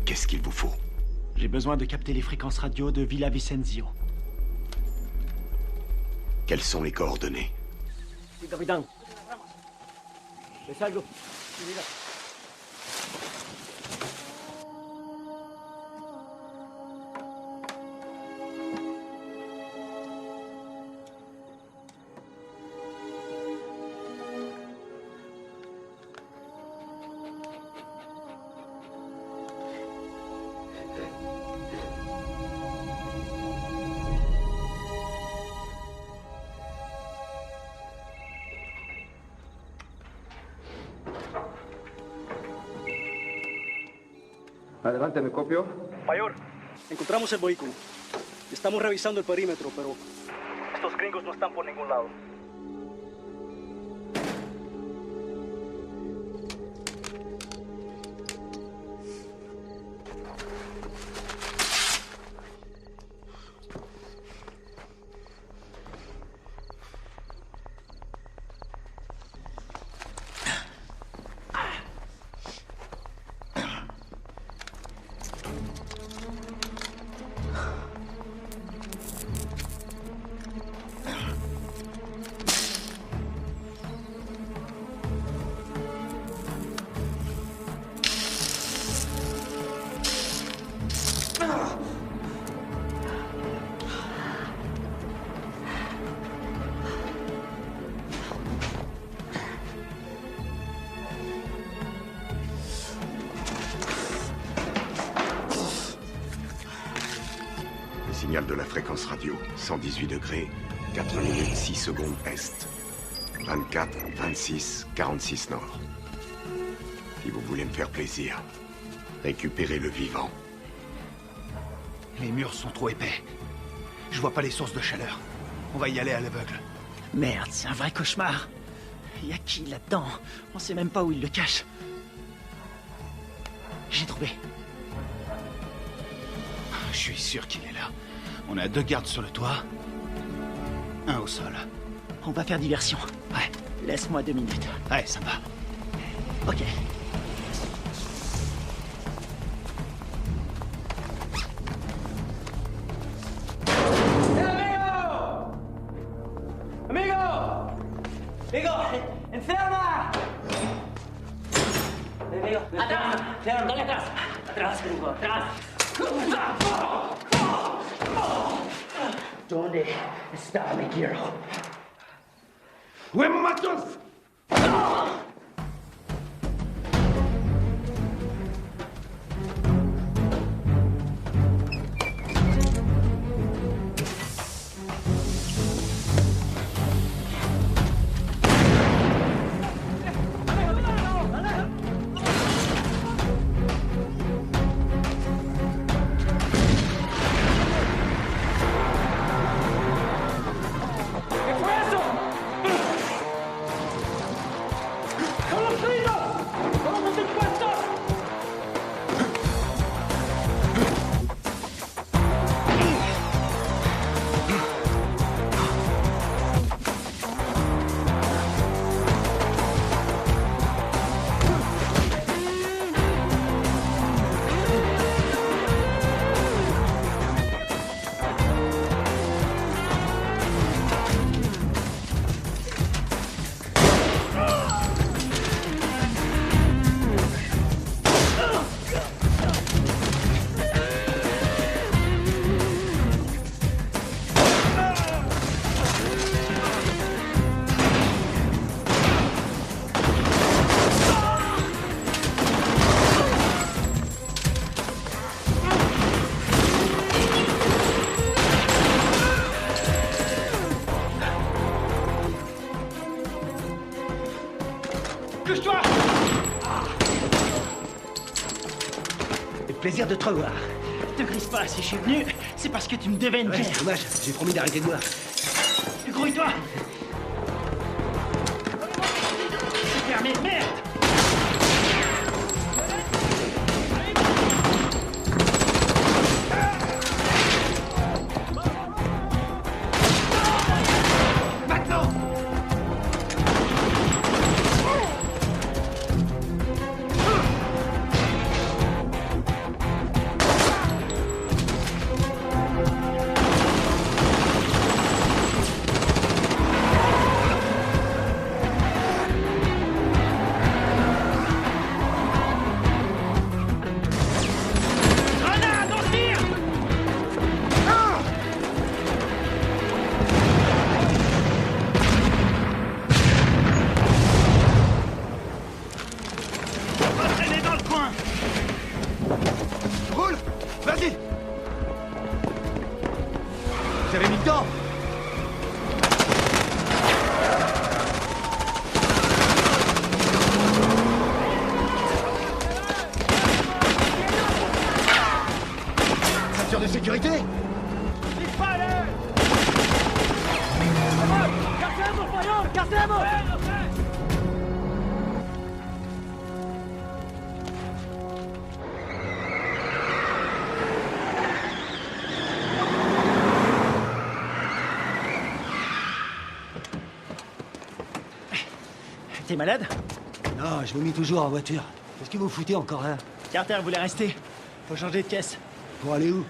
Qu'est-ce qu'il vous faut? J'ai besoin de capter les fréquences radio de Villa Vicenzio. Quelles sont les coordonnées? Sí, capitán. ¿Ves algo? Mira. Adelante, ¿me copio? Mayor, encontramos el vehículo. Estamos revisando el perímetro, pero estos gringos no están por ningún lado. signal de la fréquence radio. 118 degrés, 4 minutes 6 secondes est. 24, 26, 46 nord. Si vous voulez me faire plaisir, récupérez le vivant. Les murs sont trop épais. Je vois pas les sources de chaleur. On va y aller à l'aveugle. Merde, c'est un vrai cauchemar. Y a qui là-dedans? On sait même pas où il le cache. J'ai trouvé. Je suis sûr qu'il est là. On a 2 gardes sur le toit. 1 au sol. On va faire diversion. Ouais, laisse-moi 2 minutes. Ouais, ça va. Ok. ¡Amigo! ¡Enferma! Amigo, atrás, dale atrás. Atrás, amigo, atrás. ¿Dónde está mi quiero? ¡Huevos matos! Plaisir de te revoir. Te grise pas, si je suis venu, c'est parce que tu me devais une bière. Dommage, j'ai promis d'arrêter de boire. Grouille-toi. C'est fermé, merde. De sécurité. T'es malade? Non, je me mis toujours en voiture. Qu'est-ce que vous foutez encore là? Carter voulait rester. Faut changer de caisse. Pour aller où?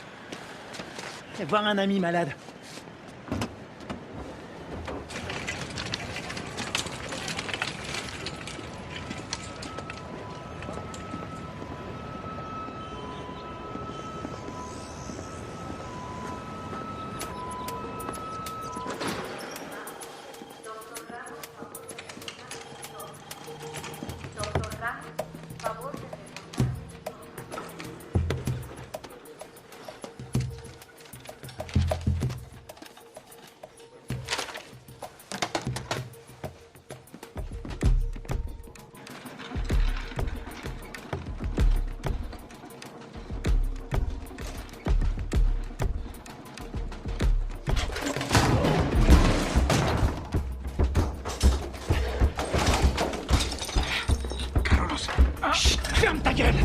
Et voir un ami malade. Ferme ta gueule!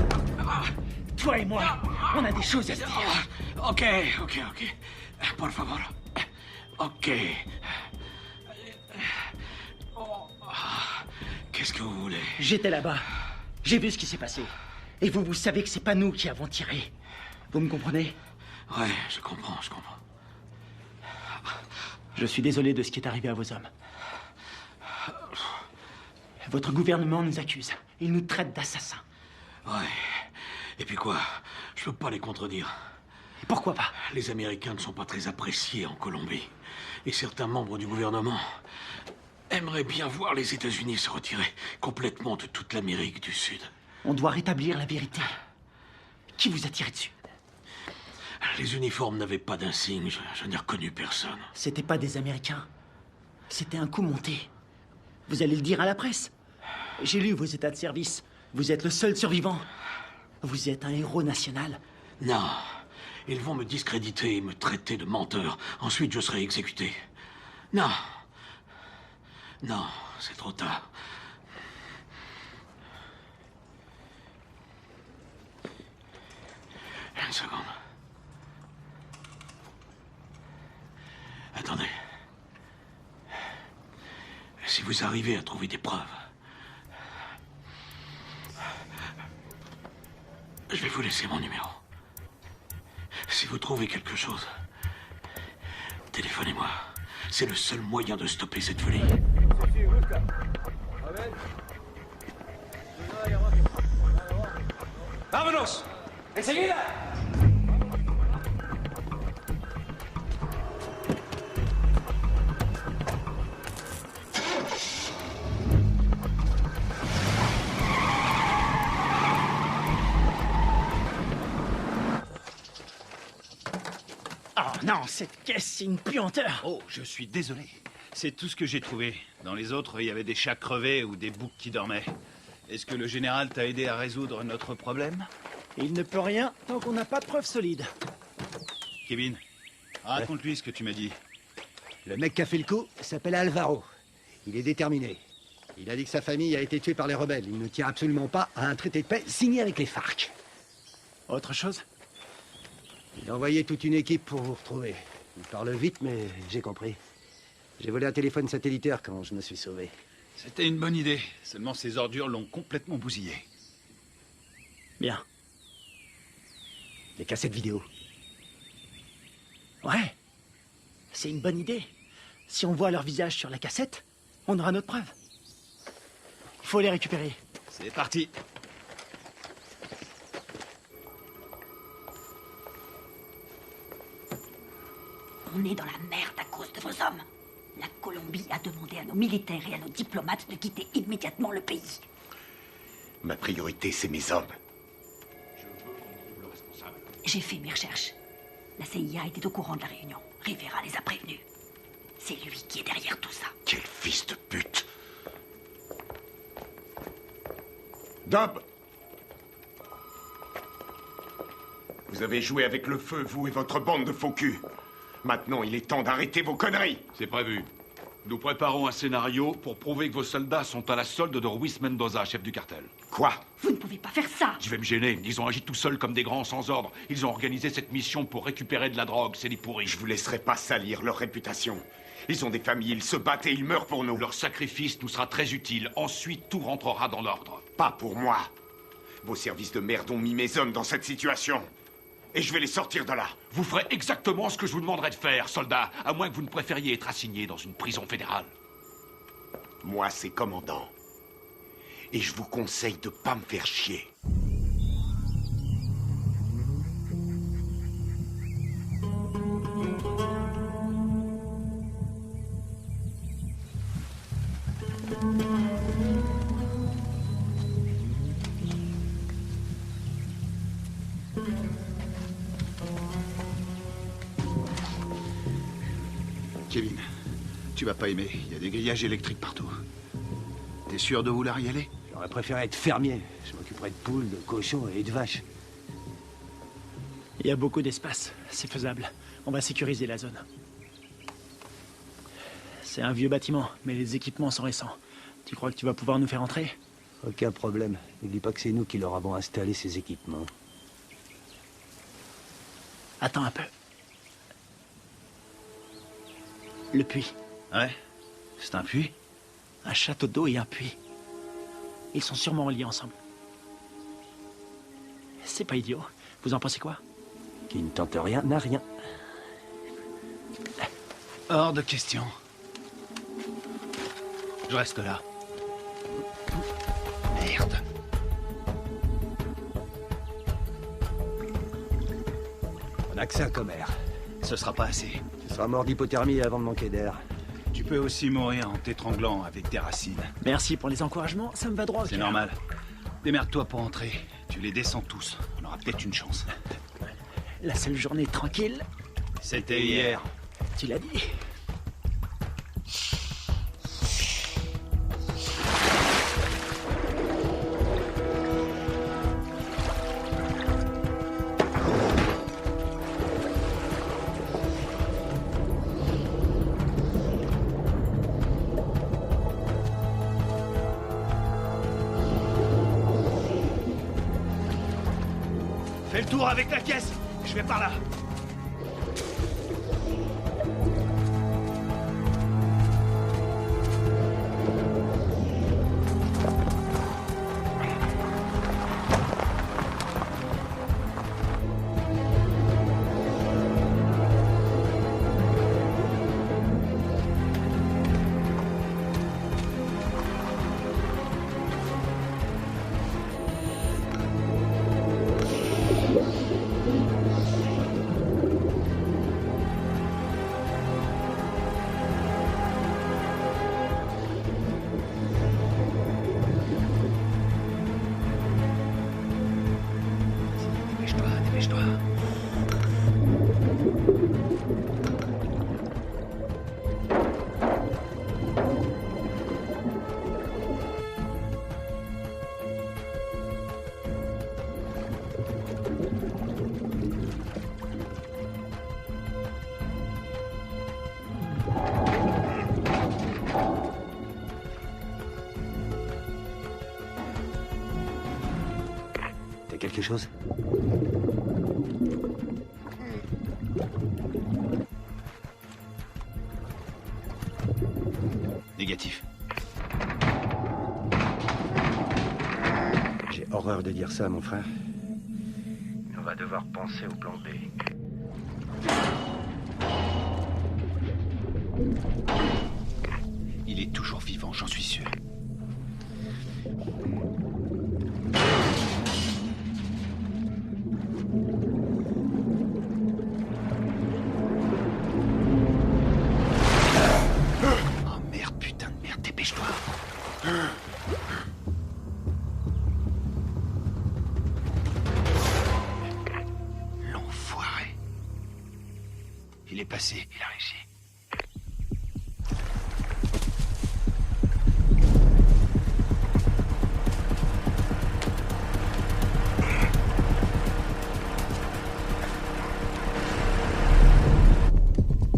Toi et moi, on a des choses à se dire. Ok. Por favor. Ok. Qu'est-ce que vous voulez? J'étais là-bas. J'ai vu ce qui s'est passé. Et vous savez que c'est pas nous qui avons tiré. Vous me comprenez? Ouais, je comprends. Je suis désolé de ce qui est arrivé à vos hommes. Votre gouvernement nous accuse. Il nous traite d'assassins. Ouais. Et puis quoi? Je peux pas les contredire. Et pourquoi pas? Les Américains ne sont pas très appréciés en Colombie. Et certains membres du gouvernement aimeraient bien voir les États-Unis se retirer complètement de toute l'Amérique du Sud. On doit rétablir la vérité. Qui vous a tiré dessus? Les uniformes n'avaient pas d'insigne. Je n'ai reconnu personne. C'était pas des Américains. C'était un coup monté. Vous allez le dire à la presse. J'ai lu vos états de service. Vous êtes le seul survivant. Vous êtes un héros national. Non. Ils vont me discréditer et me traiter de menteur. Ensuite, je serai exécuté. Non, c'est trop tard. Une seconde. Attendez. Si vous arrivez à trouver des preuves, je vais vous laisser mon numéro. Si vous trouvez quelque chose, téléphonez-moi. C'est le seul moyen de stopper cette folie. ¡Vámonos! ¡Enseguida! Oh non, cette caisse, c'est une puanteur. Oh, je suis désolé. C'est tout ce que j'ai trouvé. Dans les autres, il y avait des chats crevés ou des boucs qui dormaient. Est-ce que le général t'a aidé à résoudre notre problème? Il ne peut rien tant qu'on n'a pas de preuves solides. Kevin, raconte-lui ce que tu m'as dit. Le mec qui a fait le coup s'appelle Alvaro. Il est déterminé. Il a dit que sa famille a été tuée par les rebelles. Il ne tient absolument pas à un traité de paix signé avec les FARC. Autre chose? Il a envoyé toute une équipe pour vous retrouver. Il parle vite, mais j'ai compris. J'ai volé un téléphone satellitaire quand je me suis sauvé. C'était une bonne idée. Seulement ces ordures l'ont complètement bousillé. Bien. Les cassettes vidéo. Ouais. C'est une bonne idée. Si on voit leur visage sur la cassette, on aura notre preuve. Il faut les récupérer. C'est parti. On est dans la merde à cause de vos hommes. La Colombie a demandé à nos militaires et à nos diplomates de quitter immédiatement le pays. Ma priorité, c'est mes hommes. J'ai fait mes recherches. La CIA était au courant de la réunion. Rivera les a prévenus. C'est lui qui est derrière tout ça. Quel fils de pute! Dub! Vous avez joué avec le feu, vous et votre bande de faux culs. Maintenant, il est temps d'arrêter vos conneries. C'est prévu. Nous préparons un scénario pour prouver que vos soldats sont à la solde de Ruiz Mendoza, chef du cartel. Quoi? Vous ne pouvez pas faire ça. Je vais me gêner. Ils ont agi tout seuls comme des grands sans ordre. Ils ont organisé cette mission pour récupérer de la drogue. C'est des pourris. Je vous laisserai pas salir leur réputation. Ils ont des familles, ils se battent et ils meurent pour nous. Leur sacrifice nous sera très utile. Ensuite, tout rentrera dans l'ordre. Pas pour moi. Vos services de merde ont mis mes hommes dans cette situation. Et je vais les sortir de là. Vous ferez exactement ce que je vous demanderai de faire, soldat, à moins que vous ne préfériez être assigné dans une prison fédérale. Moi, c'est commandant. Et je vous conseille de pas me faire chier. Kevin, tu vas pas aimer. Il y a des grillages électriques partout. T'es sûr de vouloir y aller? J'aurais préféré être fermier. Je m'occuperais de poules, de cochons et de vaches. Il y a beaucoup d'espace. C'est faisable. On va sécuriser la zone. C'est un vieux bâtiment, mais les équipements sont récents. Tu crois que tu vas pouvoir nous faire entrer? Aucun problème. N'oublie pas que c'est nous qui leur avons installé ces équipements. Attends un peu. Le puits. Ouais? C'est un puits? Un château d'eau et un puits. Ils sont sûrement reliés ensemble. C'est pas idiot. Vous en pensez quoi? Qui ne tente rien n'a rien. Hors de question. Je reste là. Merde. On a que ça comme air. Ce sera pas assez. Tu seras mort d'hypothermie avant de manquer d'air. Tu peux aussi mourir en t'étranglant avec des racines. Merci pour les encouragements, ça me va droit au cœur. C'est normal. Démerde-toi pour entrer. Tu les descends tous. On aura peut-être une chance. La seule journée tranquille... C'était hier. Tu l'as dit. Fais le tour avec la caisse. Je vais par là. Quelque chose? Négatif. J'ai horreur de dire ça, mon frère. On va devoir penser au plan B. Il est toujours vivant, j'en suis sûr. L'enfoiré. Il est passé, il a réussi.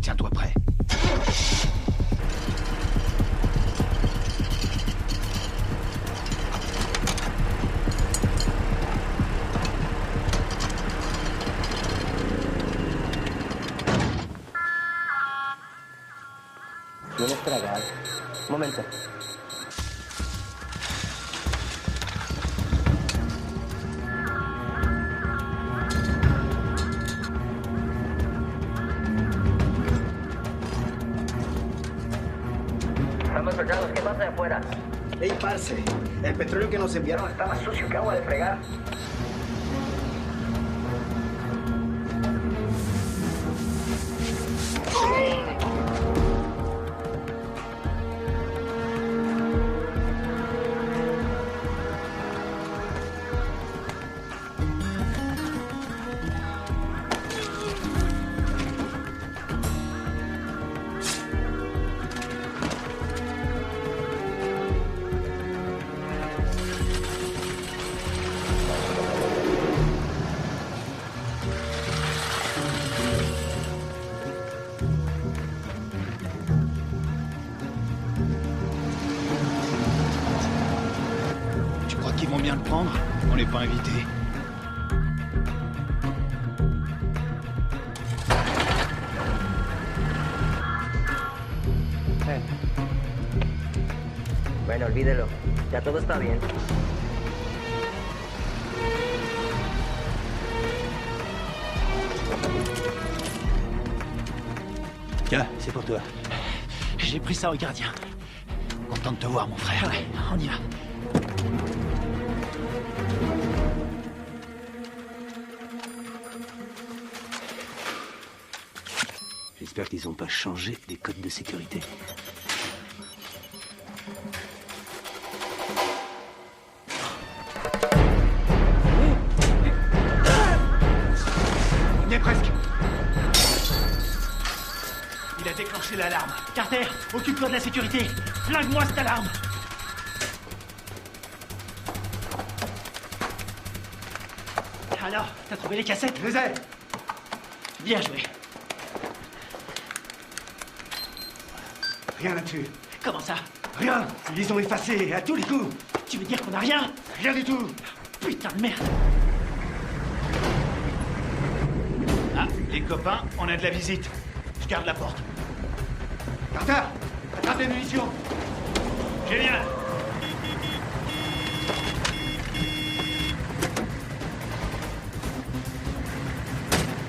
Tiens-toi prêt. Non estragar. Un momento. Estamos soldados, ¿qué pasa de afuera? Ey, parce, el petróleo que nos enviaron Está más sucio que agua de fregar. prendre. On n'est pas invités. Bueno, olvídelo. Ya todo está bien. Tiens, c'est pour toi. J'ai pris ça au gardien. Content de te voir, mon frère. Ouais, on y va. J'espère qu'ils n'ont pas changé les codes de sécurité. On y est presque. Il a déclenché l'alarme. Carter, occupe-toi de la sécurité. Flingue-moi cette alarme. Alors, t'as trouvé les cassettes? Je les ai. Bien joué. Rien là-dessus. Comment ça? Rien. Ils les ont effacés à tous les coups. Tu veux dire qu'on a rien? Rien du tout. Putain de merde. Ah, les copains, on a de la visite. Je garde la porte. Carter, attrape les munitions. Génial.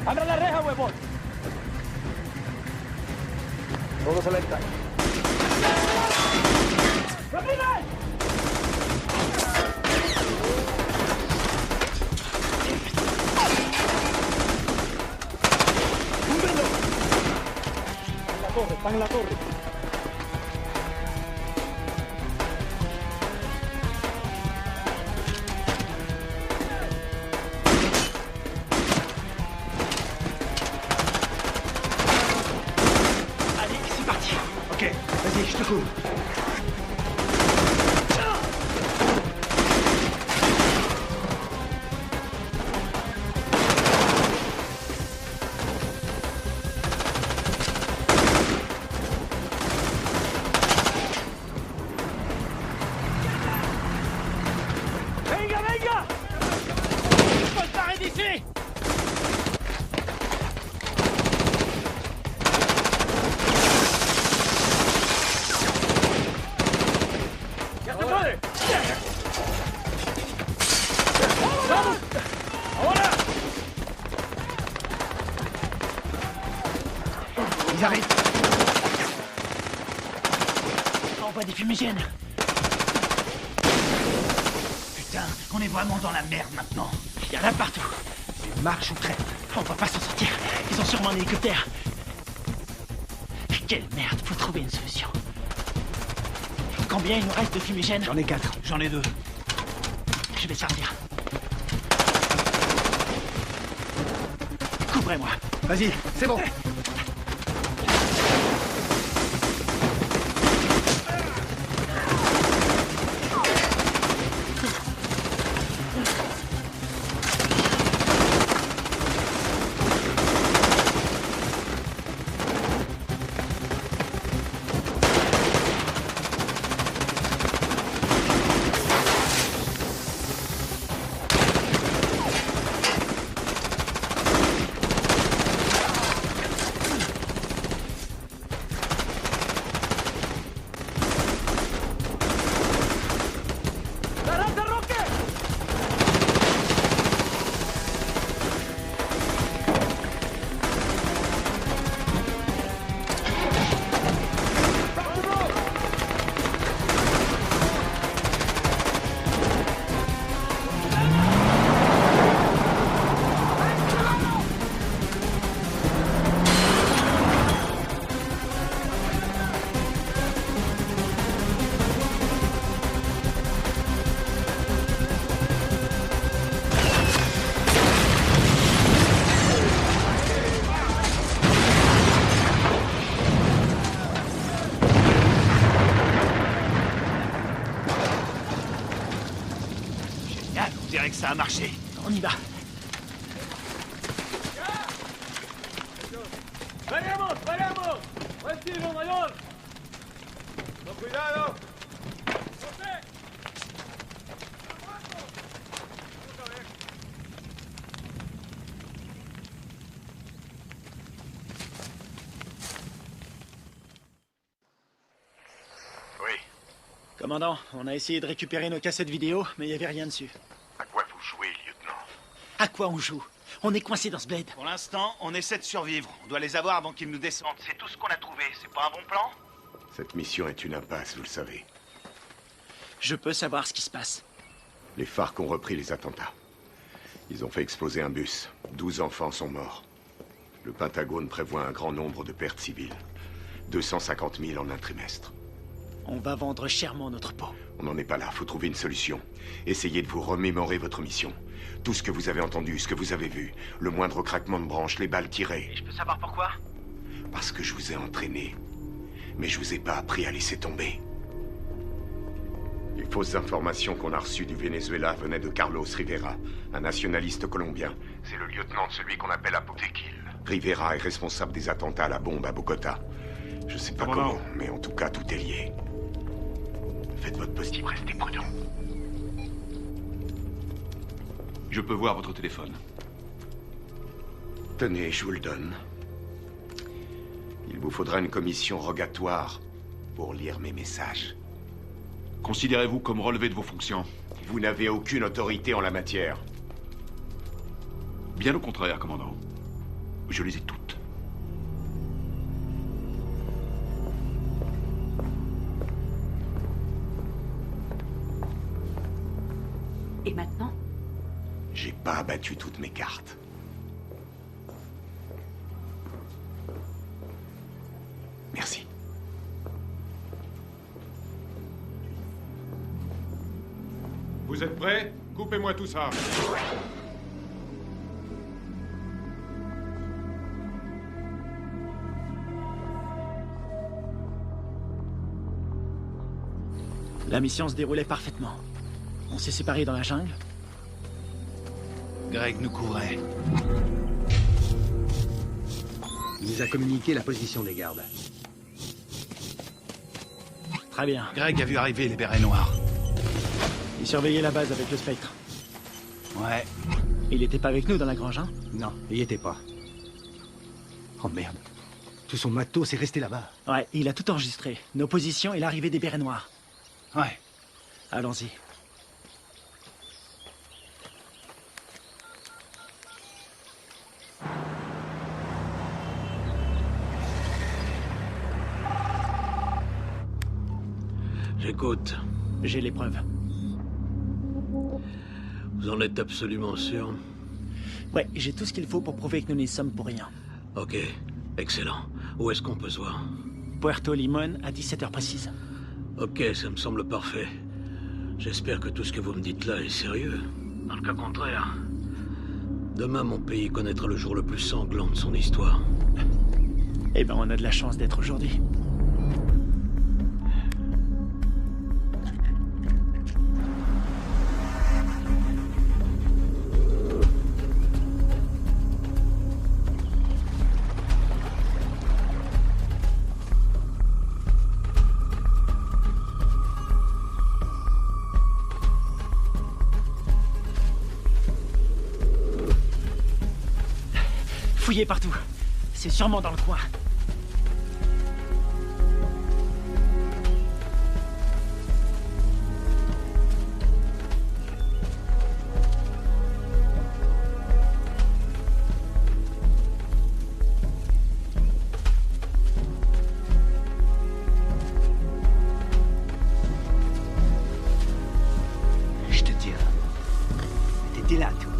¡Abra la reja, huevón! Todos alerta. Están en la torre. Allez, c'est parti. Ok, vas-y, je te couvre. Venga, venga! Faut se barrer d'ici! ¡Ya se puede! ¡Vamos! ¡Ahora! Ils arrivent. Envoie des fumigènes. Putain, on est vraiment dans la merde maintenant. Il y en a partout. Marche ou crève. On va pas s'en sortir. Ils ont sûrement un hélicoptère. Quelle merde, faut trouver une solution. Combien il nous reste de fumigènes? J'en ai 4. J'en ai 2. Je vais servir. Couvrez-moi. Vas-y, c'est bon. On dirait que ça a marché. On y va. ¡Venimos, venimos! ¡Buen tiro, mayor! ¡Con cuidado! Commandant, on a essayé de récupérer nos cassettes vidéo, mais il n'y avait rien dessus. À quoi vous jouez, lieutenant? À quoi on joue? On est coincé dans ce bled. Pour l'instant, on essaie de survivre. On doit les avoir avant qu'ils nous descendent. C'est tout ce qu'on a trouvé. C'est pas un bon plan? Cette mission est une impasse, vous le savez. Je peux savoir ce qui se passe. Les FARC ont repris les attentats. Ils ont fait exploser un bus. 12 enfants sont morts. Le Pentagone prévoit un grand nombre de pertes civiles. 250 000 en un trimestre. On va vendre chèrement notre peau. On n'en est pas là, faut trouver une solution. Essayez de vous remémorer votre mission. Tout ce que vous avez entendu, ce que vous avez vu. Le moindre craquement de branche, les balles tirées. Et je peux savoir pourquoi? Parce que je vous ai entraîné. Mais je vous ai pas appris à laisser tomber. Les fausses informations qu'on a reçues du Venezuela venaient de Carlos Rivera, un nationaliste colombien. C'est le lieutenant de celui qu'on appelle Apotequil. Rivera est responsable des attentats à la bombe à Bogota. Je sais pas comment, mais en tout cas, tout est lié. Faites votre possible, restez prudent. Je peux voir votre téléphone. Tenez, je vous le donne. Il vous faudra une commission rogatoire pour lire mes messages. Considérez-vous comme relevé de vos fonctions? Vous n'avez aucune autorité en la matière. Bien au contraire, commandant. Je les ai toutes. Et maintenant? J'ai pas abattu toutes mes cartes. Merci. Vous êtes prêts? Coupez-moi tout ça. La mission se déroulait parfaitement. On s'est séparés dans la jungle. Greg nous couvrait. Il nous a communiqué la position des gardes. Très bien. Greg a vu arriver les bérets noirs. Il surveillait la base avec le Spectre. Ouais. Il était pas avec nous dans la grange, hein? Non, il y était pas. Oh merde. Tout son matos est resté là-bas. Ouais, il a tout enregistré. Nos positions et l'arrivée des bérets noirs. Ouais. Allons-y. J'écoute. J'ai les preuves. Vous en êtes absolument sûr? Ouais, j'ai tout ce qu'il faut pour prouver que nous n'y sommes pour rien. Ok, excellent. Où est-ce qu'on peut se voir? Puerto Limón à 17h précise. Ok, ça me semble parfait. J'espère que tout ce que vous me dites là est sérieux. Dans le cas contraire, demain mon pays connaîtra le jour le plus sanglant de son histoire. Eh ben, on a de la chance d'être aujourd'hui. Fouillez partout. C'est sûrement dans le coin. Je te dis, t'étais là, toi.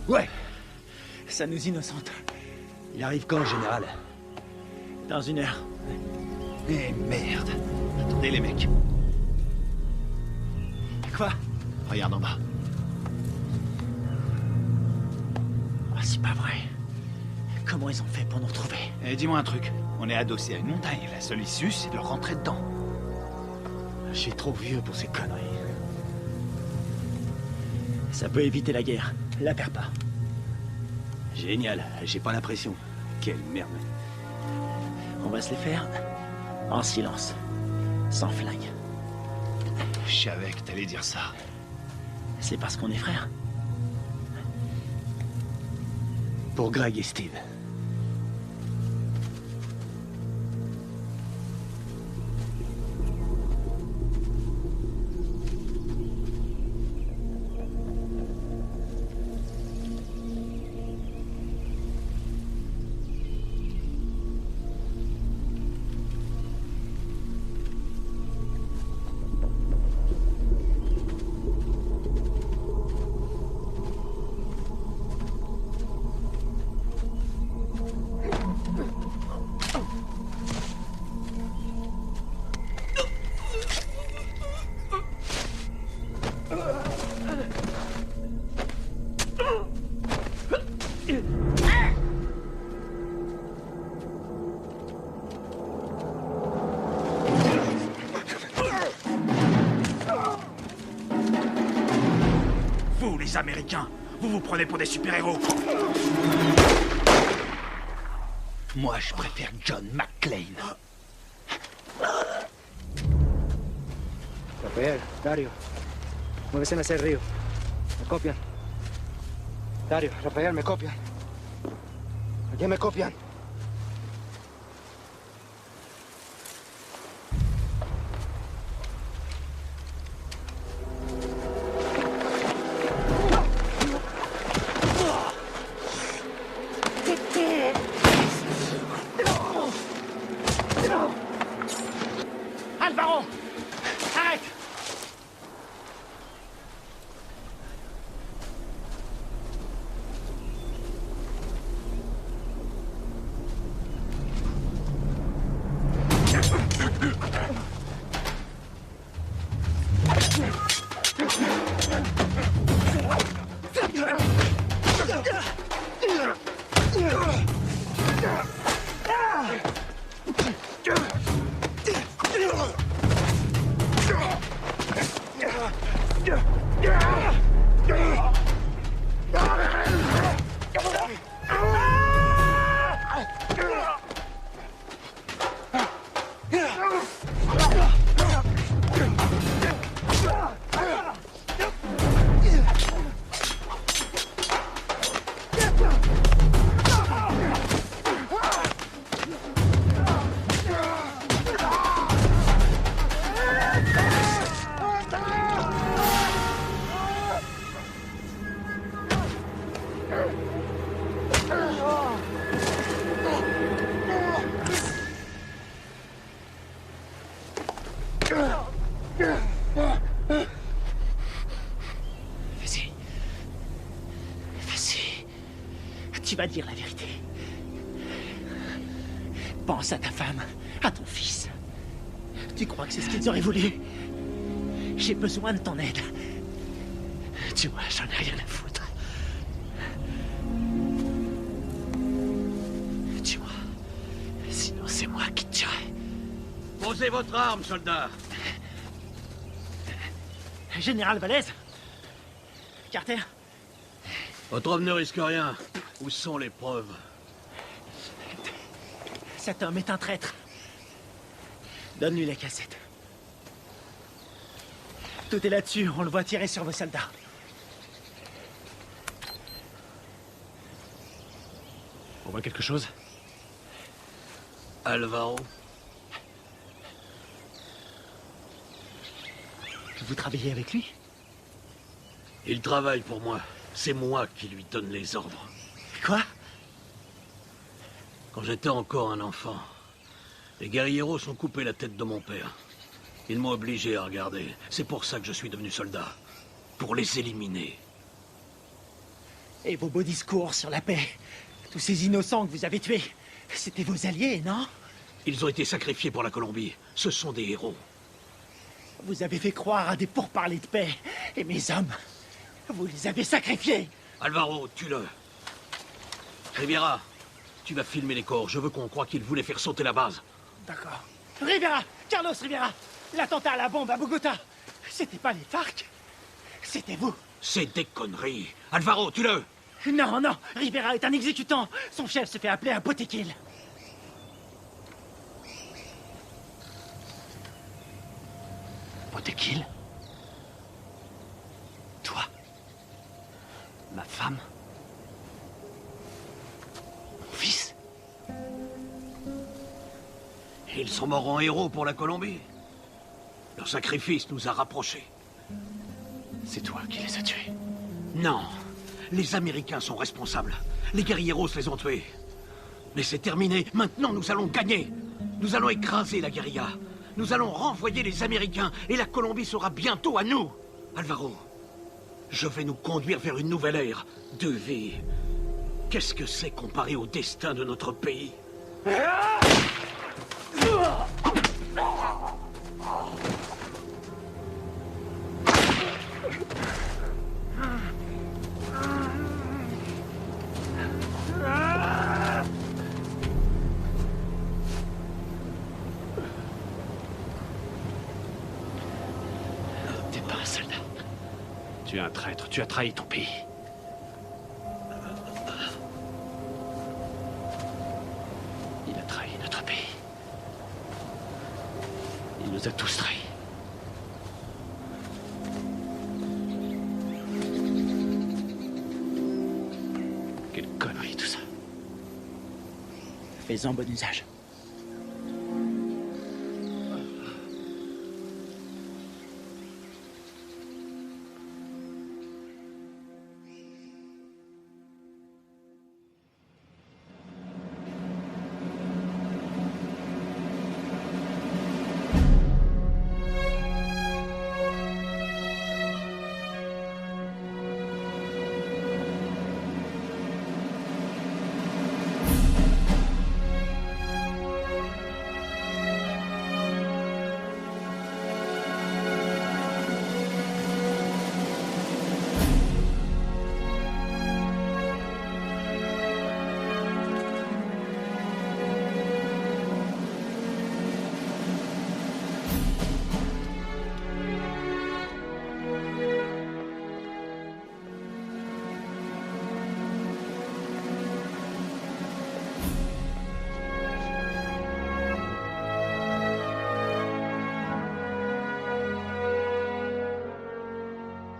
Ouais. Ça nous innocente. Il arrive quand, général? Dans 1 heure. Eh merde. Attendez les mecs. Quoi? Regarde en bas. Ah, c'est pas vrai. Comment ils ont fait pour nous retrouver? Eh, dis-moi un truc. On est adossé à une montagne. La seule issue, c'est de rentrer dedans. Je suis trop vieux pour ces conneries. Ça peut éviter la guerre. La perds pas. Génial. J'ai pas l'impression. Quelle merde. On va se les faire en silence. Sans flingue. Je savais que t'allais dire ça. C'est parce qu'on est frères. Pour Greg et Steve. Vous, les Américains, vous vous prenez pour des super-héros. Moi, je préfère John McClane. Rafael, Dario, muévese hacia el río. Me copian. Dario, Rafael, me copian. ¿A me copian? Alvaro! Arrête! Tu vas dire la vérité. Pense à ta femme, à ton fils. Tu crois que c'est ce qu'ils auraient voulu? J'ai besoin de ton aide. Tu vois, j'en ai rien à foutre. Tu vois, sinon c'est moi qui te tuerai. Posez votre arme, soldat. Général Valez? Carter? Votre homme ne risque rien. Où sont les preuves? Cet homme est un traître. Donne-lui les cassettes. Tout est là-dessus, on le voit tirer sur vos soldats. On voit quelque chose? Alvaro? Vous travaillez avec lui? Il travaille pour moi. C'est moi qui lui donne les ordres. Quoi? Quand j'étais encore un enfant, les guerrieros ont coupé la tête de mon père. Ils m'ont obligé à regarder. C'est pour ça que je suis devenu soldat. Pour les éliminer. Et vos beaux discours sur la paix? Tous ces innocents que vous avez tués, c'était vos alliés, non? Ils ont été sacrifiés pour la Colombie. Ce sont des héros. Vous avez fait croire à des pourparlers de paix. Et mes hommes, vous les avez sacrifiés. Alvaro, tue-le. Riviera, tu vas filmer les corps. Je veux qu'on croie qu'ils voulaient faire sauter la base. D'accord. Rivera! Carlos Rivera! L'attentat à la bombe à Bogota! C'était pas les FARC? C'était vous! C'est des conneries! Alvaro, tue-le! Non, non! Rivera est un exécutant! Son chef se fait appeler un Botequil! Botequil? Toi? Ma femme? Mon fils? Ils sont morts en héros pour la Colombie. Leur sacrifice nous a rapprochés. C'est toi qui les as tués? Non. Les Américains sont responsables. Les guerrieros les ont tués. Mais c'est terminé. Maintenant, nous allons gagner. Nous allons écraser la guérilla. Nous allons renvoyer les Américains et la Colombie sera bientôt à nous. Alvaro, je vais nous conduire vers une nouvelle ère de vie. Qu'est-ce que c'est comparé au destin de notre pays? Tu es un traître, tu as trahi ton pays. Il a trahi notre pays. Il nous a tous trahis. Quelle connerie tout ça. Fais-en bon usage.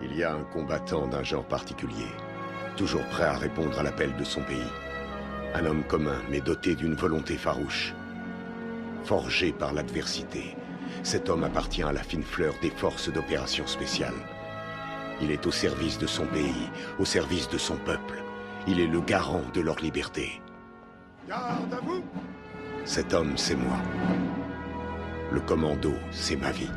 Il y a un combattant d'un genre particulier, toujours prêt à répondre à l'appel de son pays. Un homme commun, mais doté d'une volonté farouche. Forgé par l'adversité, cet homme appartient à la fine fleur des forces d'opération spéciales. Il est au service de son pays, au service de son peuple. Il est le garant de leur liberté. Garde à vous! Cet homme, c'est moi. Le commando, c'est ma vie.